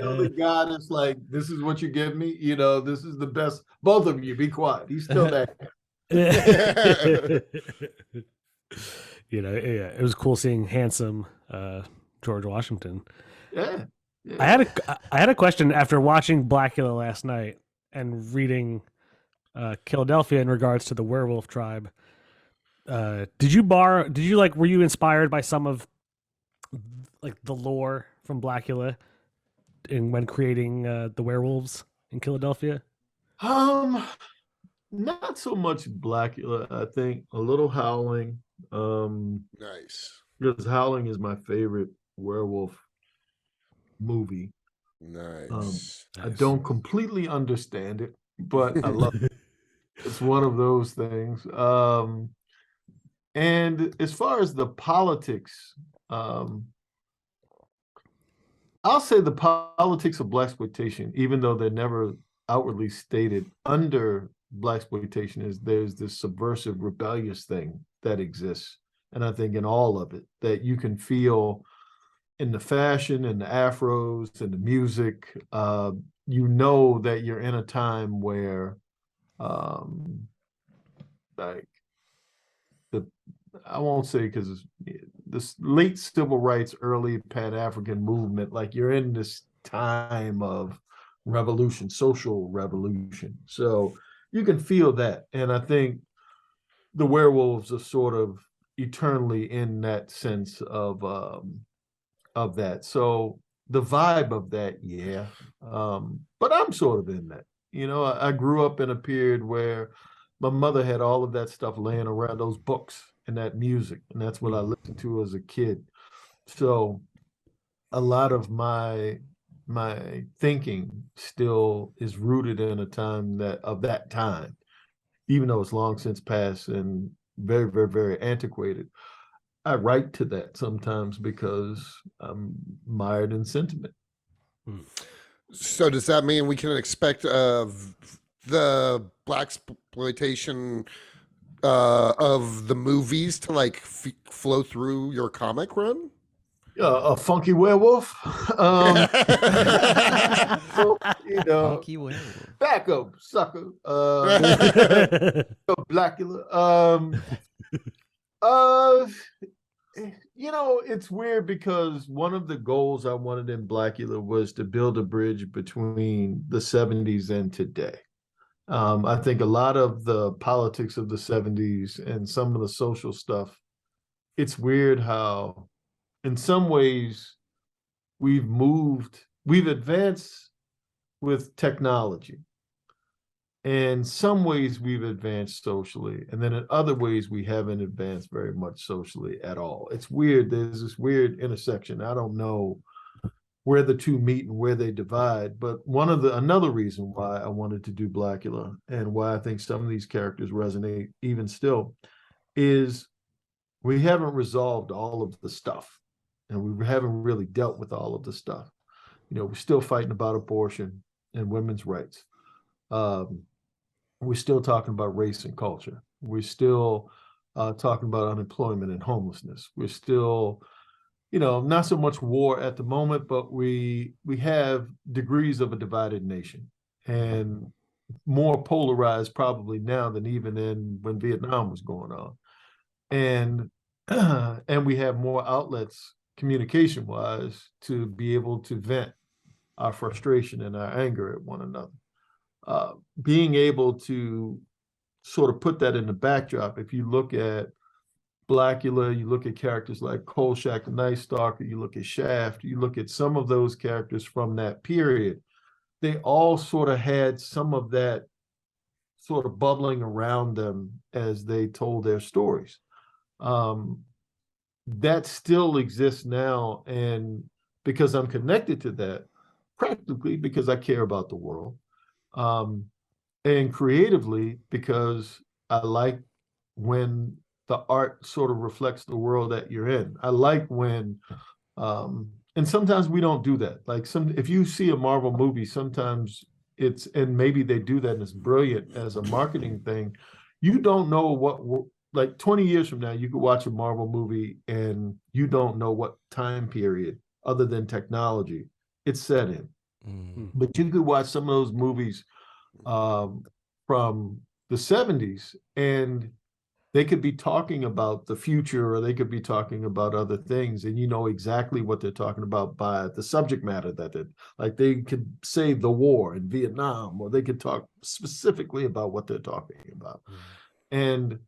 the guy that's like, this is what you give me, this is the best. Both of you, be quiet. He's still that guy. It was cool seeing handsome George Washington. Yeah. I had a question after watching Blacula last night and reading Killadelphia in regards to the werewolf tribe. Were you inspired by some of like the lore from Blacula when creating the werewolves in Killadelphia? Not so much Blacula, I think. A little Howling. Nice. Because Howling is my favorite werewolf movie. Nice. I don't completely understand it, but I love it. It's one of those things. And as far as the politics, I'll say the politics of blaxploitation, even though they're never outwardly stated under blaxploitation, there's this subversive, rebellious thing that exists. And I think in all of it, that you can feel in the fashion and the afros and the music, that you're in a time where I won't say because this late civil rights, early Pan-African movement, like you're in this time of revolution, social revolution. So you can feel that. And I think the werewolves are sort of eternally in that sense of that. So the vibe of that, yeah. But I'm sort of in that. I grew up in a period where my mother had all of that stuff laying around, those books and that music, and that's what I listened to as a kid. So a lot of my thinking still is rooted in a time of that time, even though it's long since passed and very, very, very antiquated. I write to that sometimes because I'm mired in sentiment. So does that mean we can expect the blaxploitation of the movies to like flow through your comic run? A funky werewolf. Funky werewolf. Back up, sucker. Blacula. It's weird because one of the goals I wanted in Blacula was to build a bridge between the 70s and today. I think a lot of the politics of the 70s and some of the social stuff, it's weird how in some ways we've advanced with technology. In some ways we've advanced socially, and then in other ways we haven't advanced very much socially at all. It's weird. There's this weird intersection. I don't know where the two meet and where they divide, but another reason why I wanted to do Blacula and why I think some of these characters resonate even still is we haven't resolved all of the stuff, and we haven't really dealt with all of the stuff. We're still fighting about abortion and women's rights. We're still talking about race and culture. We're still talking about unemployment and homelessness. We're still, not so much war at the moment, but we have degrees of a divided nation, and more polarized probably now than even when Vietnam was going on. And and we have more outlets communication wise to be able to vent our frustration and our anger at one another. Being able to sort of put that in the backdrop, if you look at Blacula, you look at characters like Kolchak the Night Stalker, you look at Shaft, you look at some of those characters from that period, they all sort of had some of that sort of bubbling around them as they told their stories. That still exists now, and because I'm connected to that, practically because I care about the world, and creatively because I like when the art sort of reflects the world that you're in. I like when, and sometimes we don't do that. Like if you see a Marvel movie, sometimes and maybe they do that and it's brilliant as a marketing thing. You don't know like 20 years from now, you could watch a Marvel movie and you don't know what time period other than technology it's set in. But you could watch some of those movies from the 70s and they could be talking about the future, or they could be talking about other things, and you know exactly what they're talking about by the subject matter like they could say the war in Vietnam, or they could talk specifically about what they're talking about. And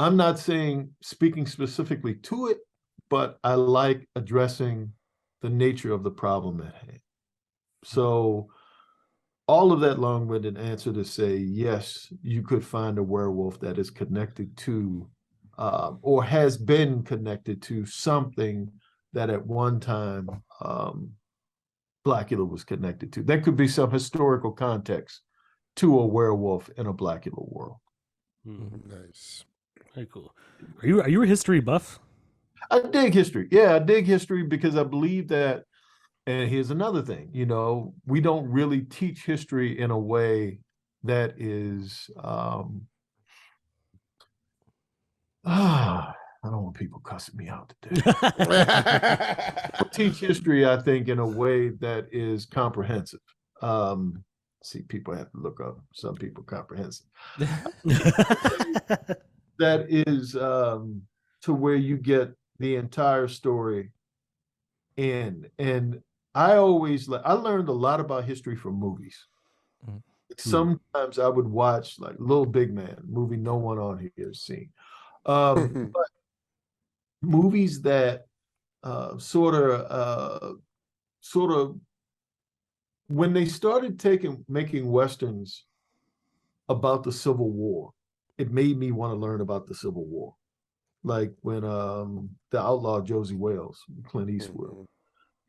I'm not speaking specifically to it, but I like addressing the nature of the problem at hand. So all of that long-winded answer to say, yes, you could find a werewolf that is connected to, or has been connected to something that at one time Blacula was connected to. There could be some historical context to a werewolf in a Blacula world. Nice. Very cool. Are you a history buff? I dig history. Yeah, I dig history because I believe that. And here's another thing, we don't really teach history in a way that is, I don't want people cussing me out today. Teach history, I think, in a way that is comprehensive. See, people have to look up some people comprehensive. That is to where you get the entire story in. And I learned a lot about history from movies. Sometimes I would watch like Little Big Man, movie no one on here has seen. But movies that sort of when they started making Westerns about the Civil War, it made me want to learn about the Civil War. Like when the outlaw Josie Wales, Clint Eastwood.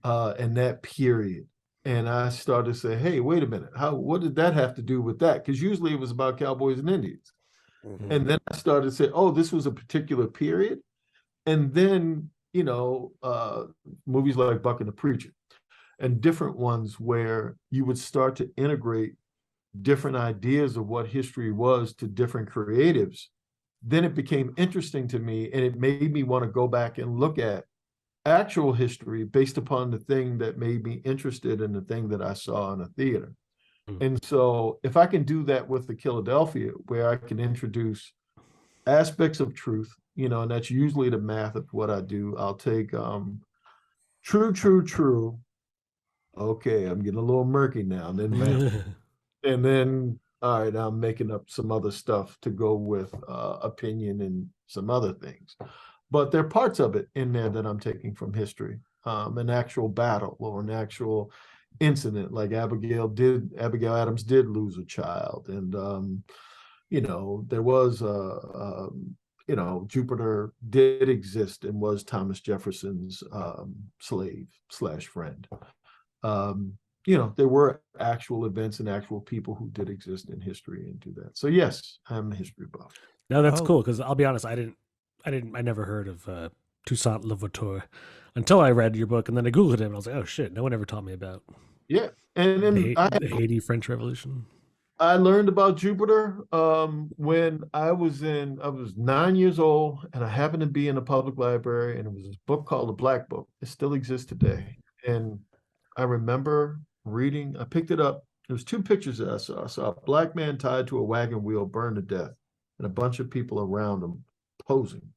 And that period. And I started to say, hey, wait a minute, what did that have to do with that? Because usually it was about cowboys and Indians. And then I started to say, oh, this was a particular period. And then, movies like Buck and the Preacher and different ones where you would start to integrate different ideas of what history was to different creatives. Then it became interesting to me, and it made me want to go back and look at actual history based upon the thing that made me interested in the thing that I saw in a theater. And so if I can do that with the Killadelphia, where I can introduce aspects of truth, and that's usually the math of what I do. I'll take true. Okay, I'm getting a little murky now. And then all right, I'm making up some other stuff to go with opinion and some other things. But there are parts of it in there that I'm taking from history, an actual battle or an actual incident, like Abigail Adams did lose a child, and there was Jupiter did exist and was Thomas Jefferson's slave/friend. There were actual events and actual people who did exist in history and do that. So yes, I'm a history buff. No, that's cool, because I'll be honest, I never heard of Toussaint Louverture until I read your book, and then I googled him, and I was like, oh shit, no one ever taught me about Yeah, and then the Haiti French Revolution. I learned about Jupiter when I was 9 years old, and I happened to be in a public library, and it was this book called The Black Book. It still exists today, and I remember reading. I picked it up. There was two pictures that I saw. I saw a black man tied to a wagon wheel, burned to death, and a bunch of people around him posing.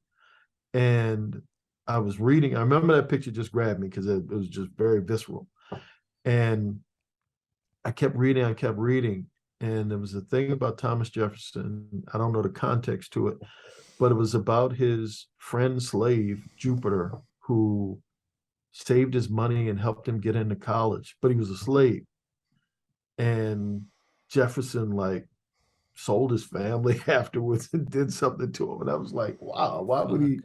And I was reading. I remember that picture just grabbed me because it was just very visceral. And I kept reading. And there was a thing about Thomas Jefferson. I don't know the context to it, but it was about his friend slave, Jupiter, who saved his money and helped him get into college, but he was a slave. And Jefferson sold his family afterwards and did something to him. And I was like, wow, why would he?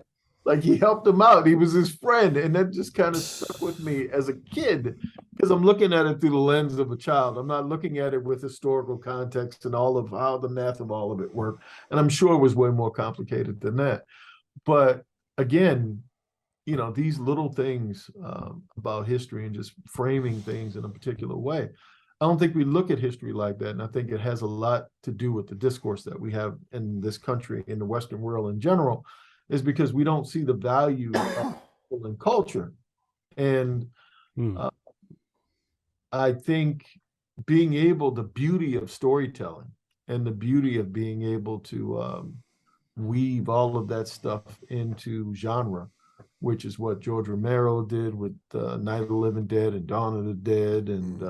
He helped him out. He was his friend. And that just kind of stuck with me as a kid because I'm looking at it through the lens of a child. I'm not looking at it with historical context and all of how the math of all of it worked. And I'm sure it was way more complicated than that. But again, these little things about history and just framing things in a particular way. I don't think we look at history like that. And I think it has a lot to do with the discourse that we have in this country, in the Western world in general, is because we don't see the value of people and culture. And I think the beauty of storytelling and the beauty of being able to weave all of that stuff into genre, which is what George Romero did with Night of the Living Dead and Dawn of the Dead and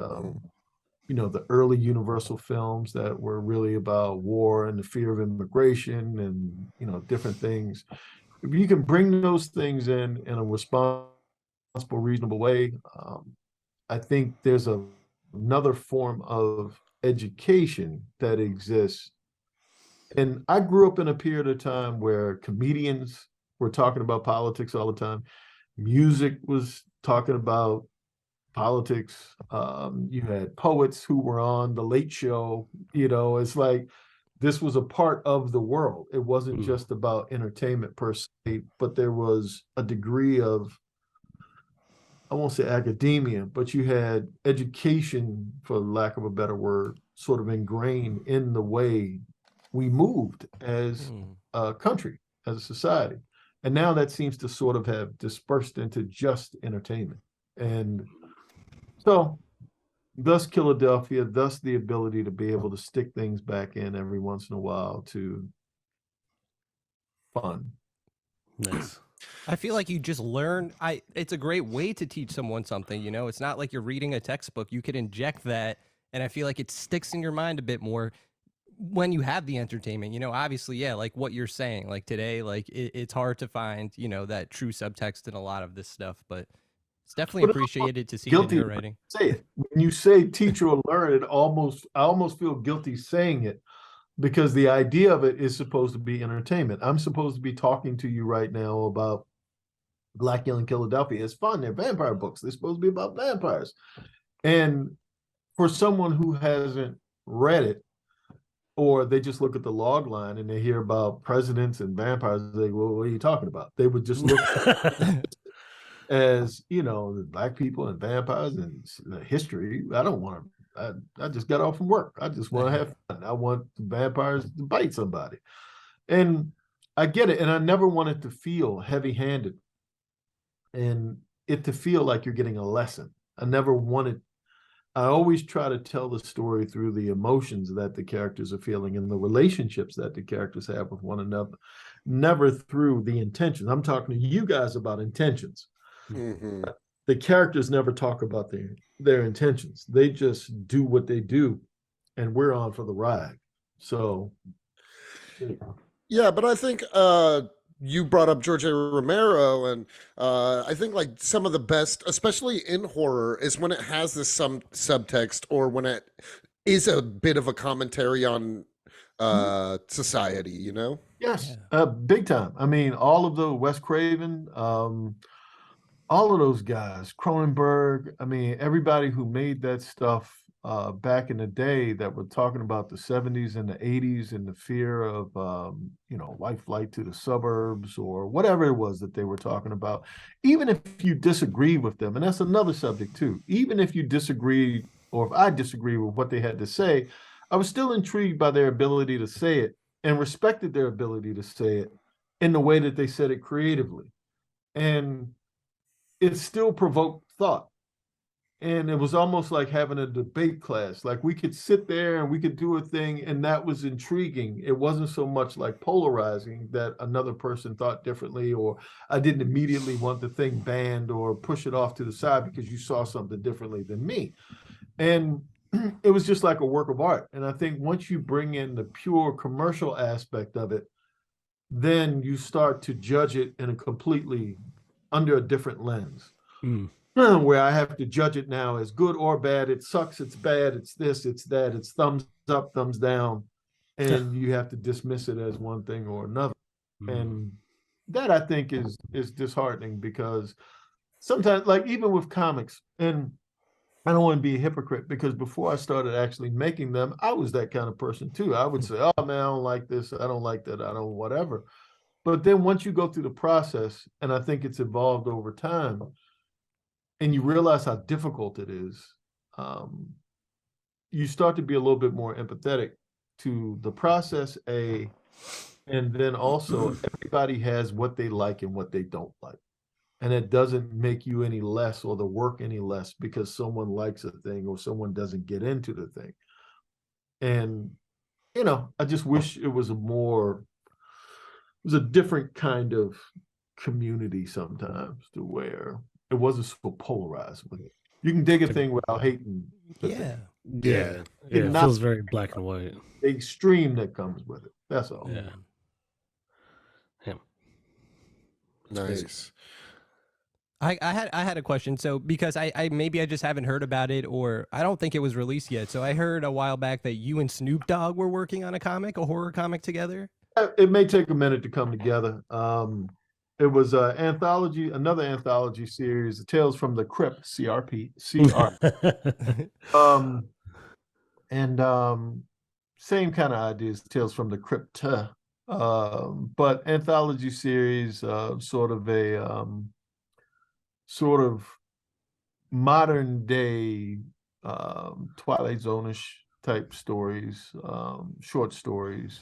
the early Universal films that were really about war and the fear of immigration and different things. If you can bring those things in a responsible, reasonable way, I think there's another form of education that exists. And I grew up in a period of time where comedians were talking about politics all the time. Music was talking about politics. You had poets who were on The Late Show. It's like this was a part of the world. It wasn't just about entertainment per se, but there was a degree of, I won't say academia, but you had education, for lack of a better word, sort of ingrained in the way we moved as a country, as a society. And now that seems to sort of have dispersed into just entertainment. And so thus Killadelphia, thus the ability to be able to stick things back in every once in a while to fun. Nice. I feel like you just learn. It's a great way to teach someone something. It's not like you're reading a textbook. You could inject that, and I feel like it sticks in your mind a bit more when you have the entertainment. Obviously, yeah, like what you're saying. Like today, it's hard to find that true subtext in a lot of this stuff, but it's definitely appreciated to see it in your writing. Say it. When you say teach or learn, I almost feel guilty saying it, because the idea of it is supposed to be entertainment. I'm supposed to be talking to you right now about Blacula and Killadelphia. It's fun. They're vampire books. They're supposed to be about vampires. And for someone who hasn't read it, or they just look at the log line and they hear about presidents and vampires, they go, well, what are you talking about? They would just look as, black people and vampires and history. I don't want to, I just got off from work. I just want to have fun. I want vampires to bite somebody. And I get it. And I never want it to feel heavy-handed and it to feel like you're getting a lesson. I always try to tell the story through the emotions that the characters are feeling and the relationships that the characters have with one another, never through the intentions. I'm talking to you guys about intentions. Mm-hmm. The characters never talk about their intentions. They just do what they do, and we're on for the ride. So, yeah, but I think you brought up George A. Romero, and I think some of the best, especially in horror, is when it has this subtext, or when it is a bit of a commentary on society. Yes, big time. I mean, all of the Wes Craven, all of those guys, Cronenberg. I mean, everybody who made that stuff back in the day that were talking about the 70s and the 80s and the fear of, white flight to the suburbs or whatever it was that they were talking about, even if you disagree with them, and that's another subject too, even if you disagree or if I disagree with what they had to say, I was still intrigued by their ability to say it and respected their ability to say it in the way that they said it creatively. And it still provoked thought. And it was almost like having a debate class. Like we could sit there and we could do a thing, and that was intriguing. It wasn't so much like polarizing that another person thought differently, or I didn't immediately want the thing banned or push it off to the side because you saw something differently than me. And it was just like a work of art. And I think once you bring in the pure commercial aspect of it, then you start to judge it in a completely under a different lens. Where I have to judge it now as good or bad. It sucks, it's bad, it's this, it's that, it's thumbs up, thumbs down, and you have to dismiss it as one thing or another. And that I think is disheartening, because sometimes, like even with comics, and I don't want to be a hypocrite, because before I started actually making them, I was that kind of person too. I would say, oh man, I don't like this, I don't like that, I don't whatever. But then once you go through the process, and I think it's evolved over time, and you realize how difficult it is, you start to be a little bit more empathetic to the process, and then also everybody has what they like and what they don't like. And it doesn't make you any less or the work any less because someone likes a thing or someone doesn't get into the thing. And, I just wish it was a different kind of community sometimes, to where it wasn't so polarized with it. You can dig a thing without hating the thing. Yeah. It feels very black and white. The extreme that comes with it. That's all. Yeah. Nice. I had a question. So because I maybe I just haven't heard about it, or I don't think it was released yet. So I heard a while back that you and Snoop Dogg were working on a horror comic together. It may take a minute to come together. It was another anthology series, Tales from the Crypt, CRP. Same kind of ideas, Tales from the Crypt, but anthology series, sort of modern day Twilight Zone-ish type stories, short stories.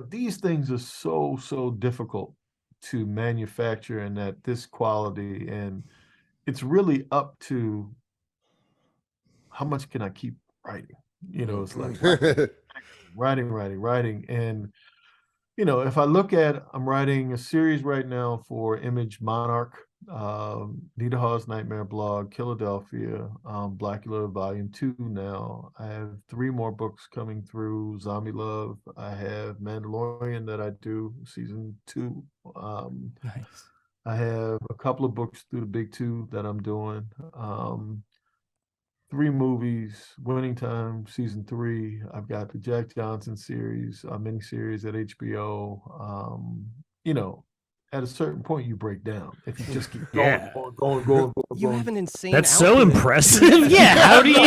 These things are so difficult to manufacture and at this quality, and it's really up to how much can I keep writing. It's like writing, and if I look at, I'm writing a series right now for Image Monarch, Nita Hawes Nightmare blog, Killadelphia, Blacula Volume 2 now. I have 3 more books coming through, Zombie Love. I have Mandalorian that I do, Season 2. Nice. I have a couple of books through the Big 2 that I'm doing. 3 movies, Winning Time, Season 3. I've got the Jack Johnson series, miniseries at HBO. At a certain point you break down if you just keep going. You have an insane. That's so impressive. Yeah. How do you?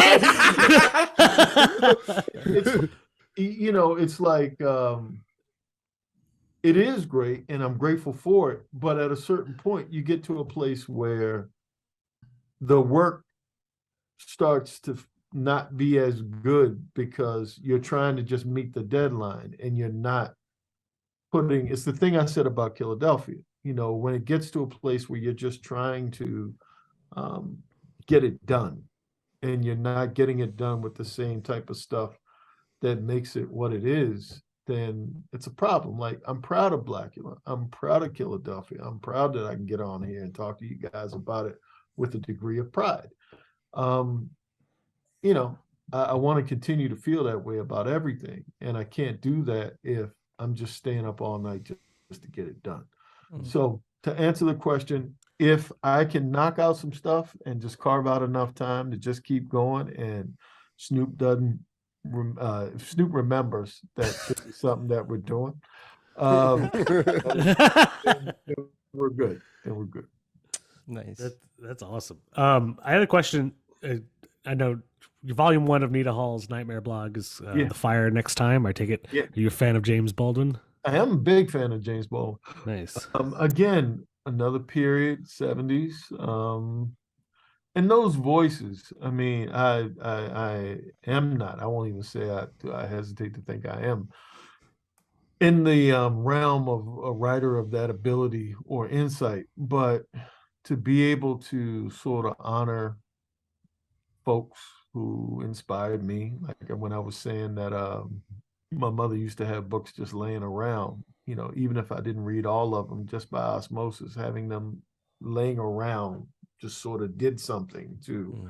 It's like it is great, and I'm grateful for it. But at a certain point, you get to a place where the work starts to not be as good because you're trying to just meet the deadline, and you're not putting. It's the thing I said about Killadelphia. When it gets to a place where you're just trying to get it done, and you're not getting it done with the same type of stuff that makes it what it is, then it's a problem. Like, I'm proud of Blacula. I'm proud of Killadelphia. I'm proud that I can get on here and talk to you guys about it with a degree of pride. I want to continue to feel that way about everything, and I can't do that if I'm just staying up all night just to get it done. So to answer the question, if I can knock out some stuff and just carve out enough time to just keep going, and Snoop remembers that this is something that we're doing, we're good. Nice. That's awesome. I had a question. I know Volume 1 of Nita Hall's Nightmare blog is Yeah. The Fire Next Time. I take it. Yeah. Are you a fan of James Baldwin? I am a big fan of James Baldwin. Nice. Again, another period, 70s. And those voices, I mean, I am not, I won't even say I hesitate to think I am in the realm of a writer of that ability or insight, but to be able to sort of honor folks who inspired me, like when I was saying that my mother used to have books just laying around, you know, even if I didn't read all of them, just by osmosis, having them laying around just sort of did something to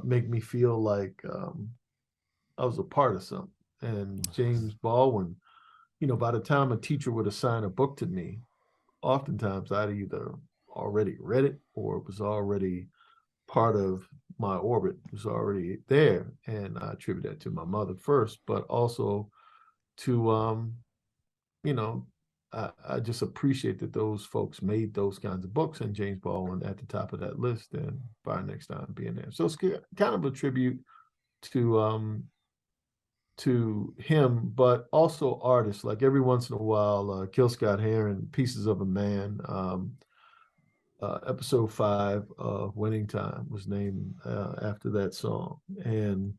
make me feel like I was a part of something. And James Baldwin, you know, by the time a teacher would assign a book to me, oftentimes I'd either already read it or it was already part of my orbit, it was already there. And I attribute that to my mother first, but also to, you know, I just appreciate that those folks made those kinds of books, and James Baldwin at the top of that list, and Fire Next Time being there. So it's kind of a tribute to him, but also artists. Like every once in a while, Kill Scott Heron, Pieces of a Man, episode 5 of Winning Time was named after that song. And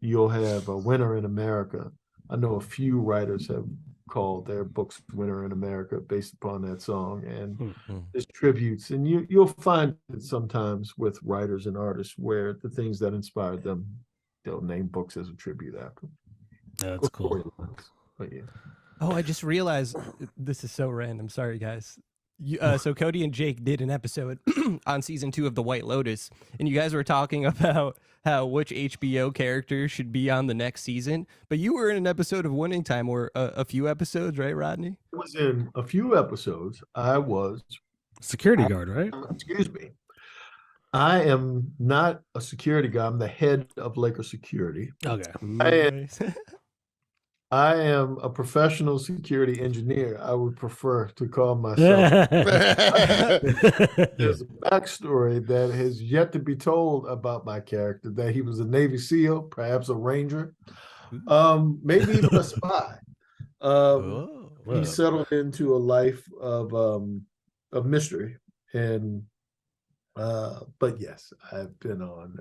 you'll have a Winter in America. I know a few writers have called their books Winter in America based upon that song, and there's tributes, and you'll find it sometimes with writers and artists where the things that inspired them, they'll name books as a tribute after. That's cool. But yeah. Oh, I just realized this is so random. Sorry, guys. So Cody and Jake did an episode on season 2 of The White Lotus, and you guys were talking about how which HBO character should be on the next season. But you were in an episode of Winning Time, or a few episodes, right, Rodney? I was in a few episodes. I was security guard, right? Excuse me. I am not a security guy. I'm the head of Laker security. Okay. I am a professional security engineer. I would prefer to call myself. There's a backstory that has yet to be told about my character, that he was a Navy SEAL, perhaps a Ranger, maybe even a spy. He settled into a life of mystery. And but yes, I've been on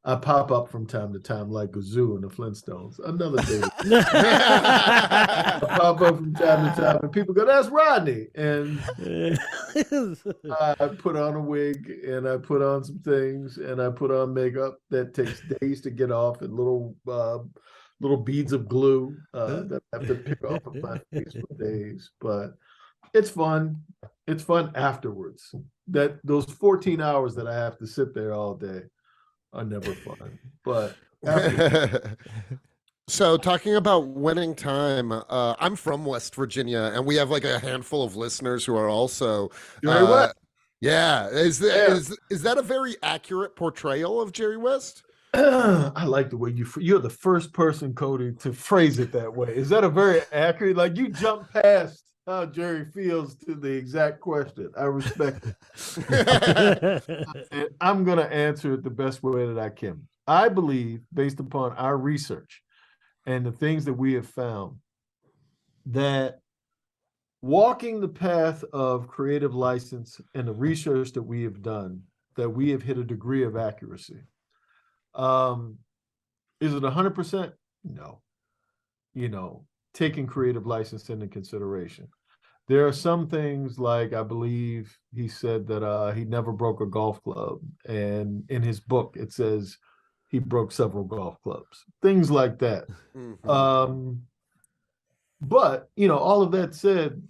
I pop up from time to time like Gazoo in the Flintstones. Another day. I pop up from time to time and people go, "That's Rodney." And I put on a wig and I put on some things and I put on makeup that takes days to get off, and little beads of glue that I have to pick off of my face for days. But it's fun. It's fun afterwards. That those 14 hours that I have to sit there all day are never fun. But so talking about Winning Time, I'm from West Virginia, and we have like a handful of listeners who are also Jerry West. Yeah. Is that a very accurate portrayal of Jerry West? I like the way you're the first person, Cody, to phrase it that way. Is that a very accurate? Like you jump past how Jerry feels to the exact question. I respect it. And I'm going to answer it the best way that I can. I believe, based upon our research and the things that we have found, that walking the path of creative license and the research that we have done, that we have hit a degree of accuracy. Is it 100%? No. You know, taking creative license into consideration. There are some things, like I believe he said that he never broke a golf club. And in his book, it says he broke several golf clubs, things like that. But, you know, all of that said,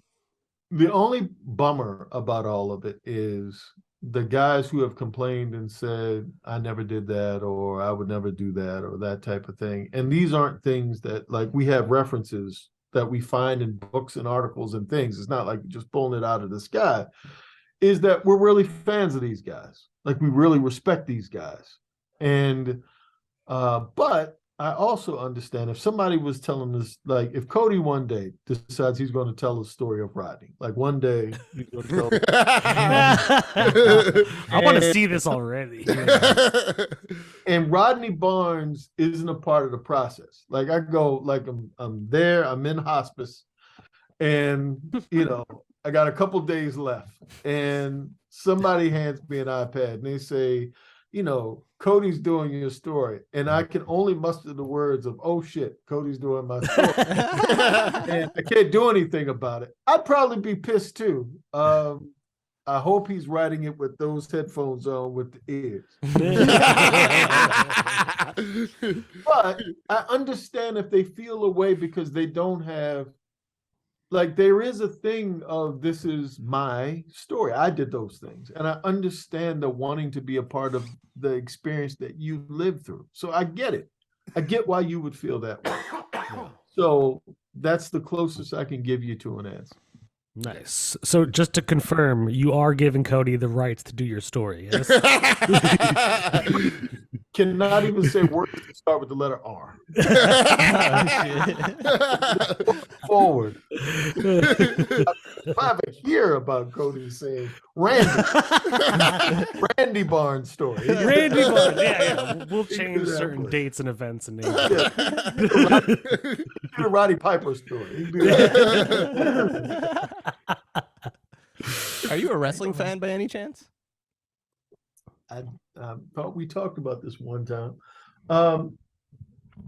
the only bummer about all of it is the guys who have complained and said, I never did that, or I would never do that, or that type of thing. And these aren't things that, like, we have references that we find in books and articles and things. It's not like just pulling it out of the sky. Is that we're really fans of these guys. Like, we really respect these guys. And but I also understand if somebody was telling this, like if Cody one day decides he's going to tell the story of Rodney, like one day he's going to tell. I want to see this already. And Rodney Barnes isn't a part of the process. Like I go, like I'm there, I'm in hospice, and I got a couple days left, and somebody hands me an iPad and they say, Cody's doing your story, and I can only muster the words of, "Oh shit, Cody's doing my story," and I can't do anything about it. I'd probably be pissed too. I hope he's writing it with those headphones on with the ears. But I understand if they feel away because they don't have, like, there is a thing of this is my story. I did those things. And I understand the wanting to be a part of the experience that you lived through. So I get it. I get why you would feel that way. So that's the closest I can give you to an answer. Nice. So just to confirm, you are giving Cody the rights to do your story, yes? Cannot even say words that start with the letter R. Forward. If I ever hear about Cody saying Randy Barnes story. Randy Barnes, yeah. We'll change certain dates and events and names. Yeah. The Roddy Piper story. Are you a wrestling fan by any chance? I thought we talked about this one time.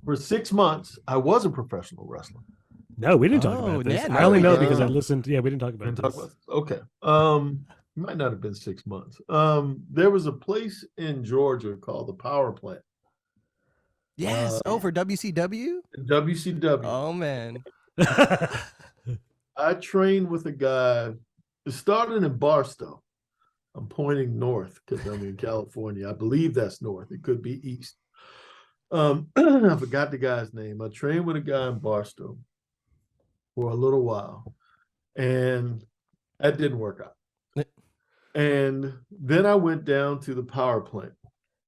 For 6 months, I was a professional wrestler. No, we didn't talk about this. Yeah, I only know didn't. because I listened. Yeah, we didn't talk about this. Okay. It might not have been 6 months. There was a place in Georgia called the Power Plant. Yes. For WCW? WCW. Oh, man. I trained with a guy. It started in Barstow. I'm pointing north because I'm in California. I believe that's north. It could be east. I forgot the guy's name. I trained with a guy in Barstow for a little while, and that didn't work out. And then I went down to the power plant,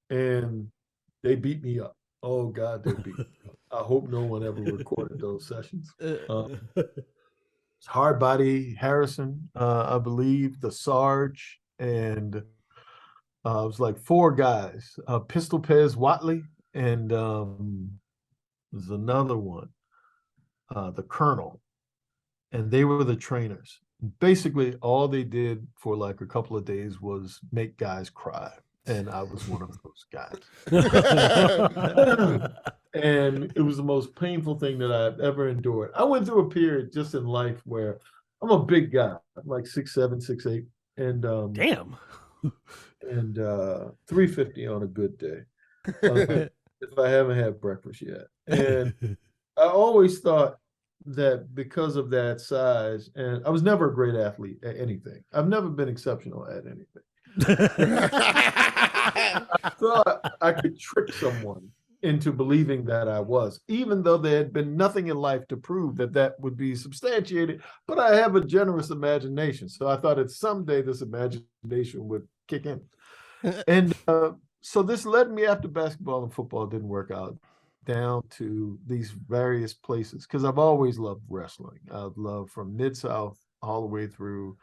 and they beat me up. Oh God, they beat me up. I hope no one ever recorded those sessions. It's Hardbody Harrison, I believe, the Sarge, and it was like 4 guys. Pistol Pez Watley, and there's another one, the Colonel, and they were the trainers. Basically, all they did for like a couple of days was make guys cry, and I was one of those guys. And it was the most painful thing that I've ever endured. I went through a period just in life where I'm a big guy. I'm like 6'7", 6'8", and Damn. And 350 on a good day. If I haven't had breakfast yet. And I always thought that because of that size, and I was never a great athlete at anything. I've never been exceptional at anything. I thought I could trick someone into believing that I was, even though there had been nothing in life to prove that that would be substantiated. But I have a generous imagination, so I thought that someday this imagination would kick in. And so this led me, after basketball and football didn't work out, down to these various places, because I've always loved wrestling. I've loved from Mid-South all the way through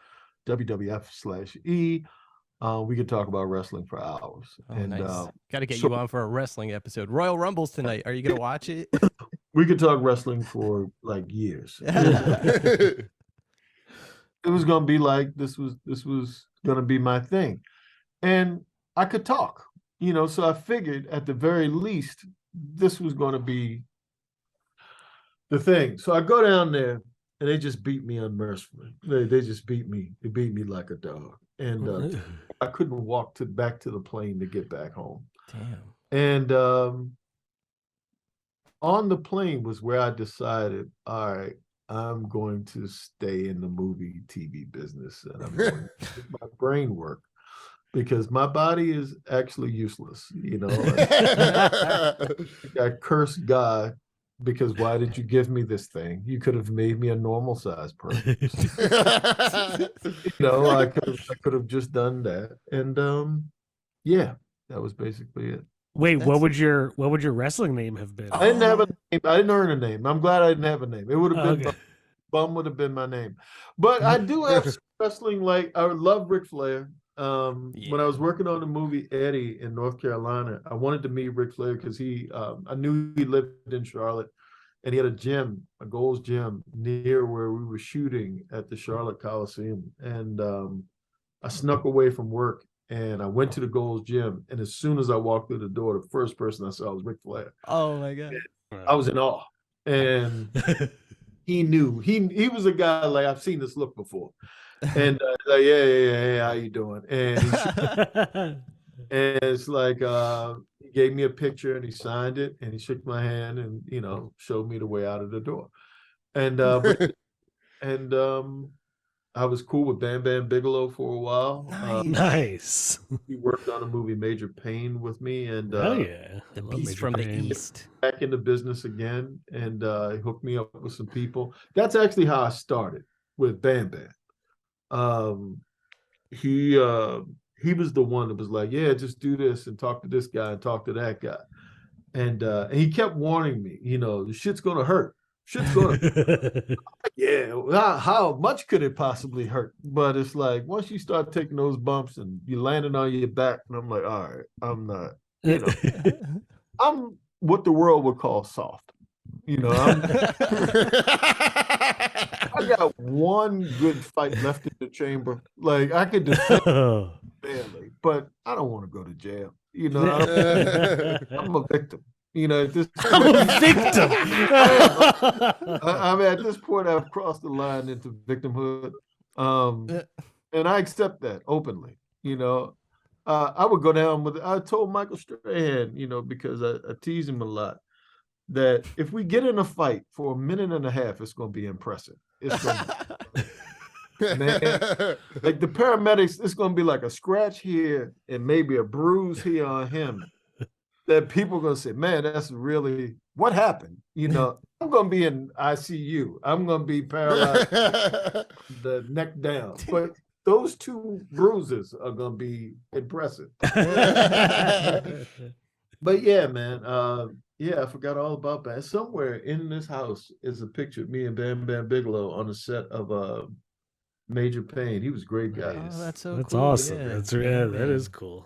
WWF/E. We could talk about wrestling for hours. Oh, and nice. Got to get you on for a wrestling episode. Royal Rumbles tonight. Are you going to watch it? We could talk wrestling for like years. It was going to be like, this was going to be my thing. And I could talk, so I figured at the very least, this was going to be the thing. So I go down there and they just beat me unmercifully. They just beat me. They beat me like a dog. And I couldn't walk back to the plane to get back home. Damn. And on the plane was where I decided, all right, I'm going to stay in the movie TV business, and I'm going to make my brain work, because my body is actually useless. I cursed God, because why did you give me this thing? You could have made me a normal sized person. I could have just done that. And yeah, that was basically it. Wait, what would your wrestling name have been? I didn't have a name. I didn't earn a name. I'm glad I didn't have a name. It would have been Okay. Bum would have been my name. But I do have some wrestling. Like I love Ric Flair. When I was working on the movie Eddie in North Carolina, I wanted to meet Ric Flair because I knew he lived in Charlotte, and he had a gym, a Gold's Gym, near where we were shooting at the Charlotte Coliseum. And I snuck away from work and I went to the Gold's Gym. And as soon as I walked through the door, the first person I saw was Ric Flair. Oh my God. I was in awe. And he knew. He was a guy like, I've seen this look before. And like, yeah, how you doing? And and it's like he gave me a picture and he signed it and he shook my hand and showed me the way out of the door. And I was cool with Bam Bam Bigelow for a while. Nice. He worked on a movie Major Pain with me, and Oh yeah, The Beast from the East. back into business again, and he hooked me up with some people. That's actually how I started with Bam Bam. He was the one that was like, yeah, just do this and talk to this guy and talk to that guy, and he kept warning me, the shit's gonna hurt. Shit's gonna yeah, how much could it possibly hurt? But it's like once you start taking those bumps and you landing on your back, and I'm like, all right, I'm not, I'm what the world would call soft. I got one good fight left in the chamber. Like I could defend barely, but I don't want to go to jail. I'm a victim. At this point, I'm a victim. I mean, at this point, I've crossed the line into victimhood, and I accept that openly. I would go down with. I told Michael Strahan, because I tease him a lot, that if we get in a fight for a minute and a half, it's going to be impressive. It's going to man, like the paramedics, it's going to be like a scratch here and maybe a bruise here on him. That people are going to say, man, that's really what happened. I'm going to be in ICU. I'm going to be paralyzed, the neck down. But those two bruises are going to be impressive. But yeah, man. I forgot all about that. Somewhere in this house is a picture of me and Bam Bam Bigelow on the set of Major Pain. He was a great guy. Oh, that's so That's cool. awesome. Yeah. That is cool.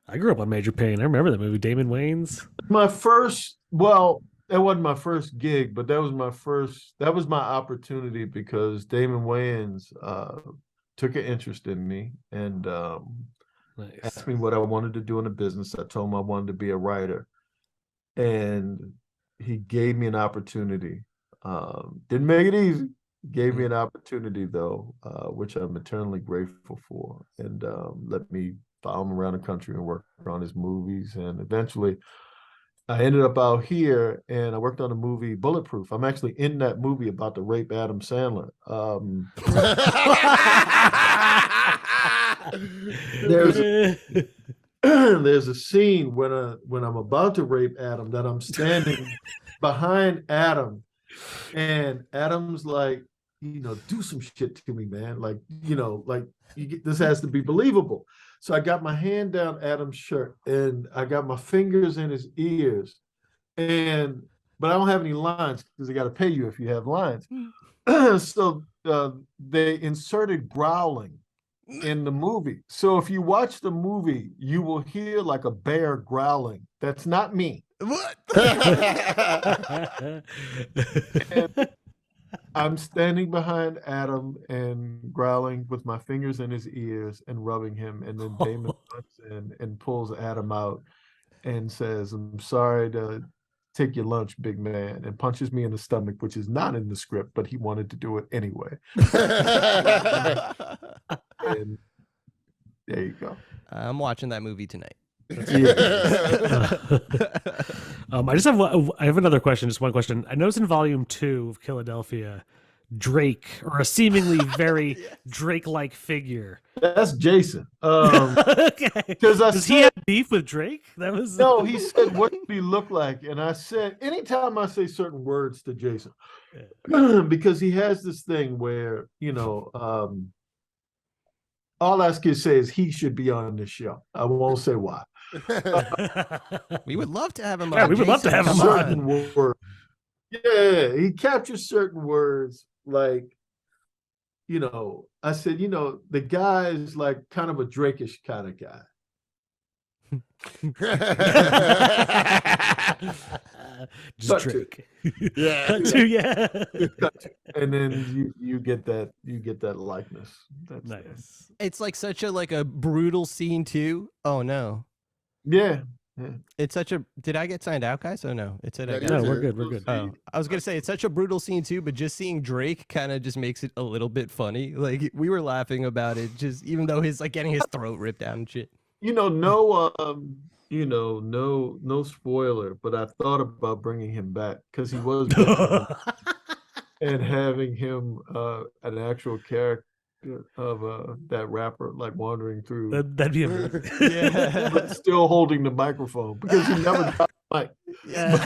I grew up on Major Pain. I remember that movie, Damon Wayans. That wasn't my first gig, but that was my opportunity because Damon Wayans took an interest in me and asked me what I wanted to do in the business. I told him I wanted to be a writer. And he gave me an opportunity. Didn't make it easy. Gave me an opportunity though, which I'm eternally grateful for, and let me follow him around the country and work on his movies. And eventually I ended up out here and I worked on a movie, Bulletproof. I'm actually in that movie about to rape Adam Sandler. There's a scene when I'm about to rape Adam that I'm standing behind Adam, and Adam's like, do some shit to me, man. Like, this has to be believable. So I got my hand down Adam's shirt and I got my fingers in his ears, but I don't have any lines because they got to pay you if you have lines. So they inserted growling in the movie. So if you watch the movie, you will hear like a bear growling. That's not me. What? And I'm standing behind Adam and growling with my fingers in his ears and rubbing him. And then Damon comes in and pulls Adam out and says, I'm sorry to take your lunch, big man, and punches me in the stomach, which is not in the script, but he wanted to do it anyway. And there you go. I'm watching that movie tonight. I have another question, just one question. I noticed in volume 2 of Killadelphia, Drake, or a seemingly very Drake-like figure. That's Jason. Okay. Because he have beef with Drake? No, he said, what do he look like? And I said, anytime I say certain words to Jason, because he has this thing where, all I can say is he should be on this show. I won't say why. We would love to have him on. Yeah, we would love to Jason, have him come on. certain words. Yeah, he captures certain words like, I said, the guy is like kind of a Drake-ish kind of guy. Just Cut to. Drake. Yeah. Cut to, yeah. And then you get that likeness. That's Nice. It's like such a brutal scene too. Oh no. Yeah. It's such a. Did I get signed out, guys? Oh no, it said I Yeah, got. No, you're we're good. good. We're good. Oh, I was gonna say it's such a brutal scene too, but just seeing Drake kind of just makes it a little bit funny. Like we were laughing about it, just even though he's like getting his throat ripped out and shit. No spoiler, but I thought about bringing him back because he was good and having him an actual character of that rapper like wandering through, That'd be amazing. Yeah. but still holding the microphone because he never got the mic. Yeah.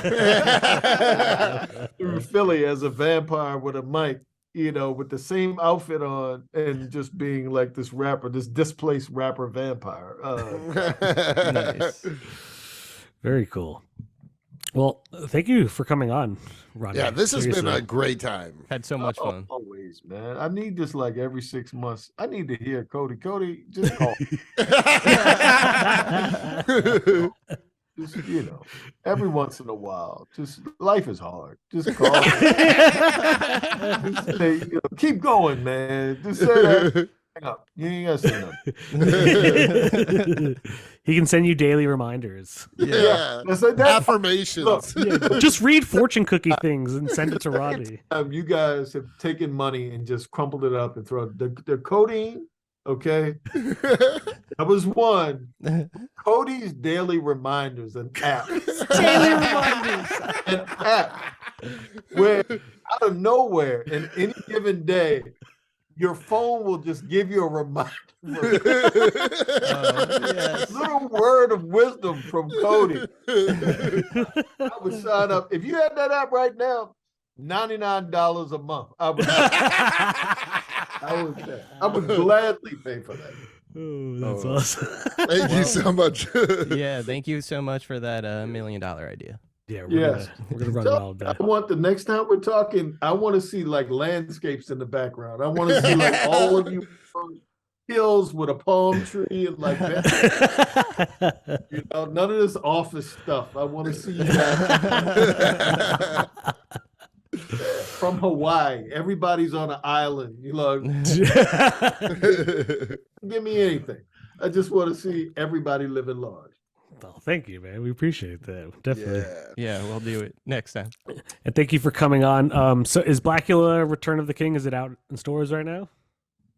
Through Philly as a vampire with a mic, with the same outfit on and just being like this rapper, this displaced rapper vampire. Nice. Very cool. Well, thank you for coming on, Rodney. Yeah, this has been a Seriously. great time. Had so much fun. Always, man. I need this like every 6 months. I need to hear Cody. Cody, just call. Just, every once in a while. Just life is hard. Just call. Just say, keep going, man. Just say that. Hang up. You ain't gotta say nothing. He can send you daily reminders. Yeah. Let's say that. Affirmations. Look, Yeah, just read fortune cookie things and send it to Rodney. you guys have taken money and just crumpled it up and thrown the codeine. Okay, that was one. Cody's daily reminders, an app. Daily reminders. An app where out of nowhere, in any given day, your phone will just give you a reminder. Yes. Little word of wisdom from Cody. I would sign up. If you had that app right now, $99 a month. I would gladly pay for that. Oh, that's Oh. awesome. Thank you so much. Yeah, thank you so much for that $1 million idea. Yeah, Yes. we're gonna run So, wild. I want the next time we're talking, I want to see like landscapes in the background. I want to see like all of you hills with a palm tree and like that. None of this office stuff. I want to see that. From Hawaii. Everybody's on an island. Give me anything. I just want to see everybody living large. Well, thank you, man. We appreciate that. Definitely. Yeah. Yeah, we'll do it next time. And thank you for coming on. So is Blacula Return of the King, is it out in stores right now?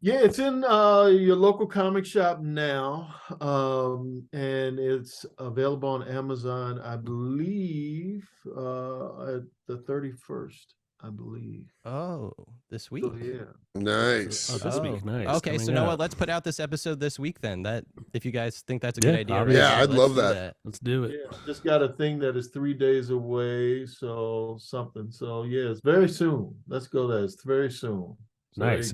Yeah, it's in your local comic shop now. And it's available on Amazon, I believe, at the 31st, I believe. Oh, this week. So, yeah. Nice. Oh, this week. Nice. Okay, so Coming you know up. what? Let's put out this episode this week then. That if you guys think that's a good Yeah, idea. obviously. Yeah, I'd let's love do that. Let's do it. Yeah, just got a thing that is 3 days away, so something. So yeah, it's very soon. Let's go there. It's very soon. So Nice. yeah.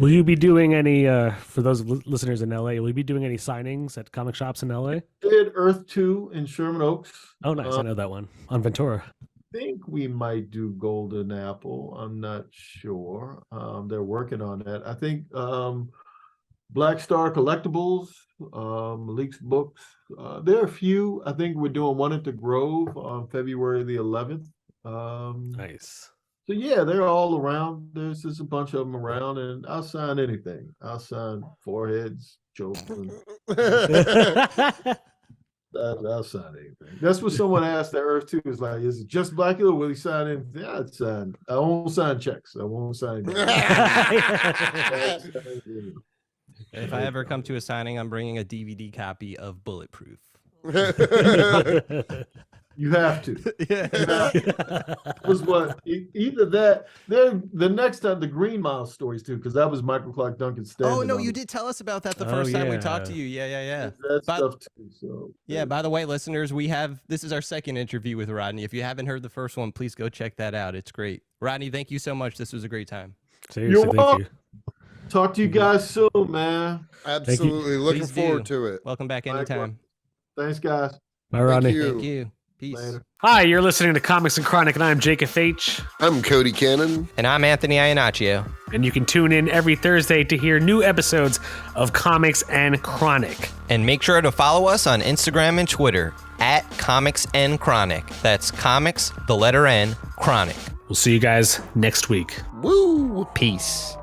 Will you be doing any, for those listeners in LA, will you be doing any signings at comic shops in LA? Did Earth 2 in Sherman Oaks. Oh, nice. I know that one. On Ventura. I think we might do Golden Apple. I'm not sure. They're working on that. I think Black Star Collectibles, Leaks Books. There are a few. I think we're doing one at the Grove on February the 11th. Nice. So yeah, they're all around. There's just a bunch of them around, and I'll sign anything. I'll sign foreheads, children. I'll sign anything. That's what someone asked at Earth 2. Is like, is it just Blacula? Will he sign anything? Yeah, I'd sign. I won't sign checks. I won't sign anything. If I ever come to a signing, I'm bringing a DVD copy of Bulletproof. You have to. Yeah. Was what either that. Then the next time the Green Mile stories too, because that was Michael Clark Duncan standing. Oh no, on you it. did tell us about that the Oh, first time we yeah. talked to you. Yeah. That But- stuff too. So Yeah, by the way, listeners, this is our second interview with Rodney. If you haven't heard the first one, please go check that out. It's great. Rodney, thank you so much. This was a great time. Seriously, thank welcome. you. talk to you guys soon, man. Absolutely. Looking Please do. forward to it. Welcome back Likewise. anytime. Thanks, guys. Bye, Rodney. you. Thank you. Peace. Later. Hi, you're listening to Comics and Chronic, and I'm Jacob H. I'm Cody Cannon. And I'm Anthony Iannaccio. And you can tune in every Thursday to hear new episodes of Comics and Chronic. And make sure to follow us on Instagram and Twitter at Comics N Chronic. That's comics, the letter N, Chronic. We'll see you guys next week. Woo! Peace.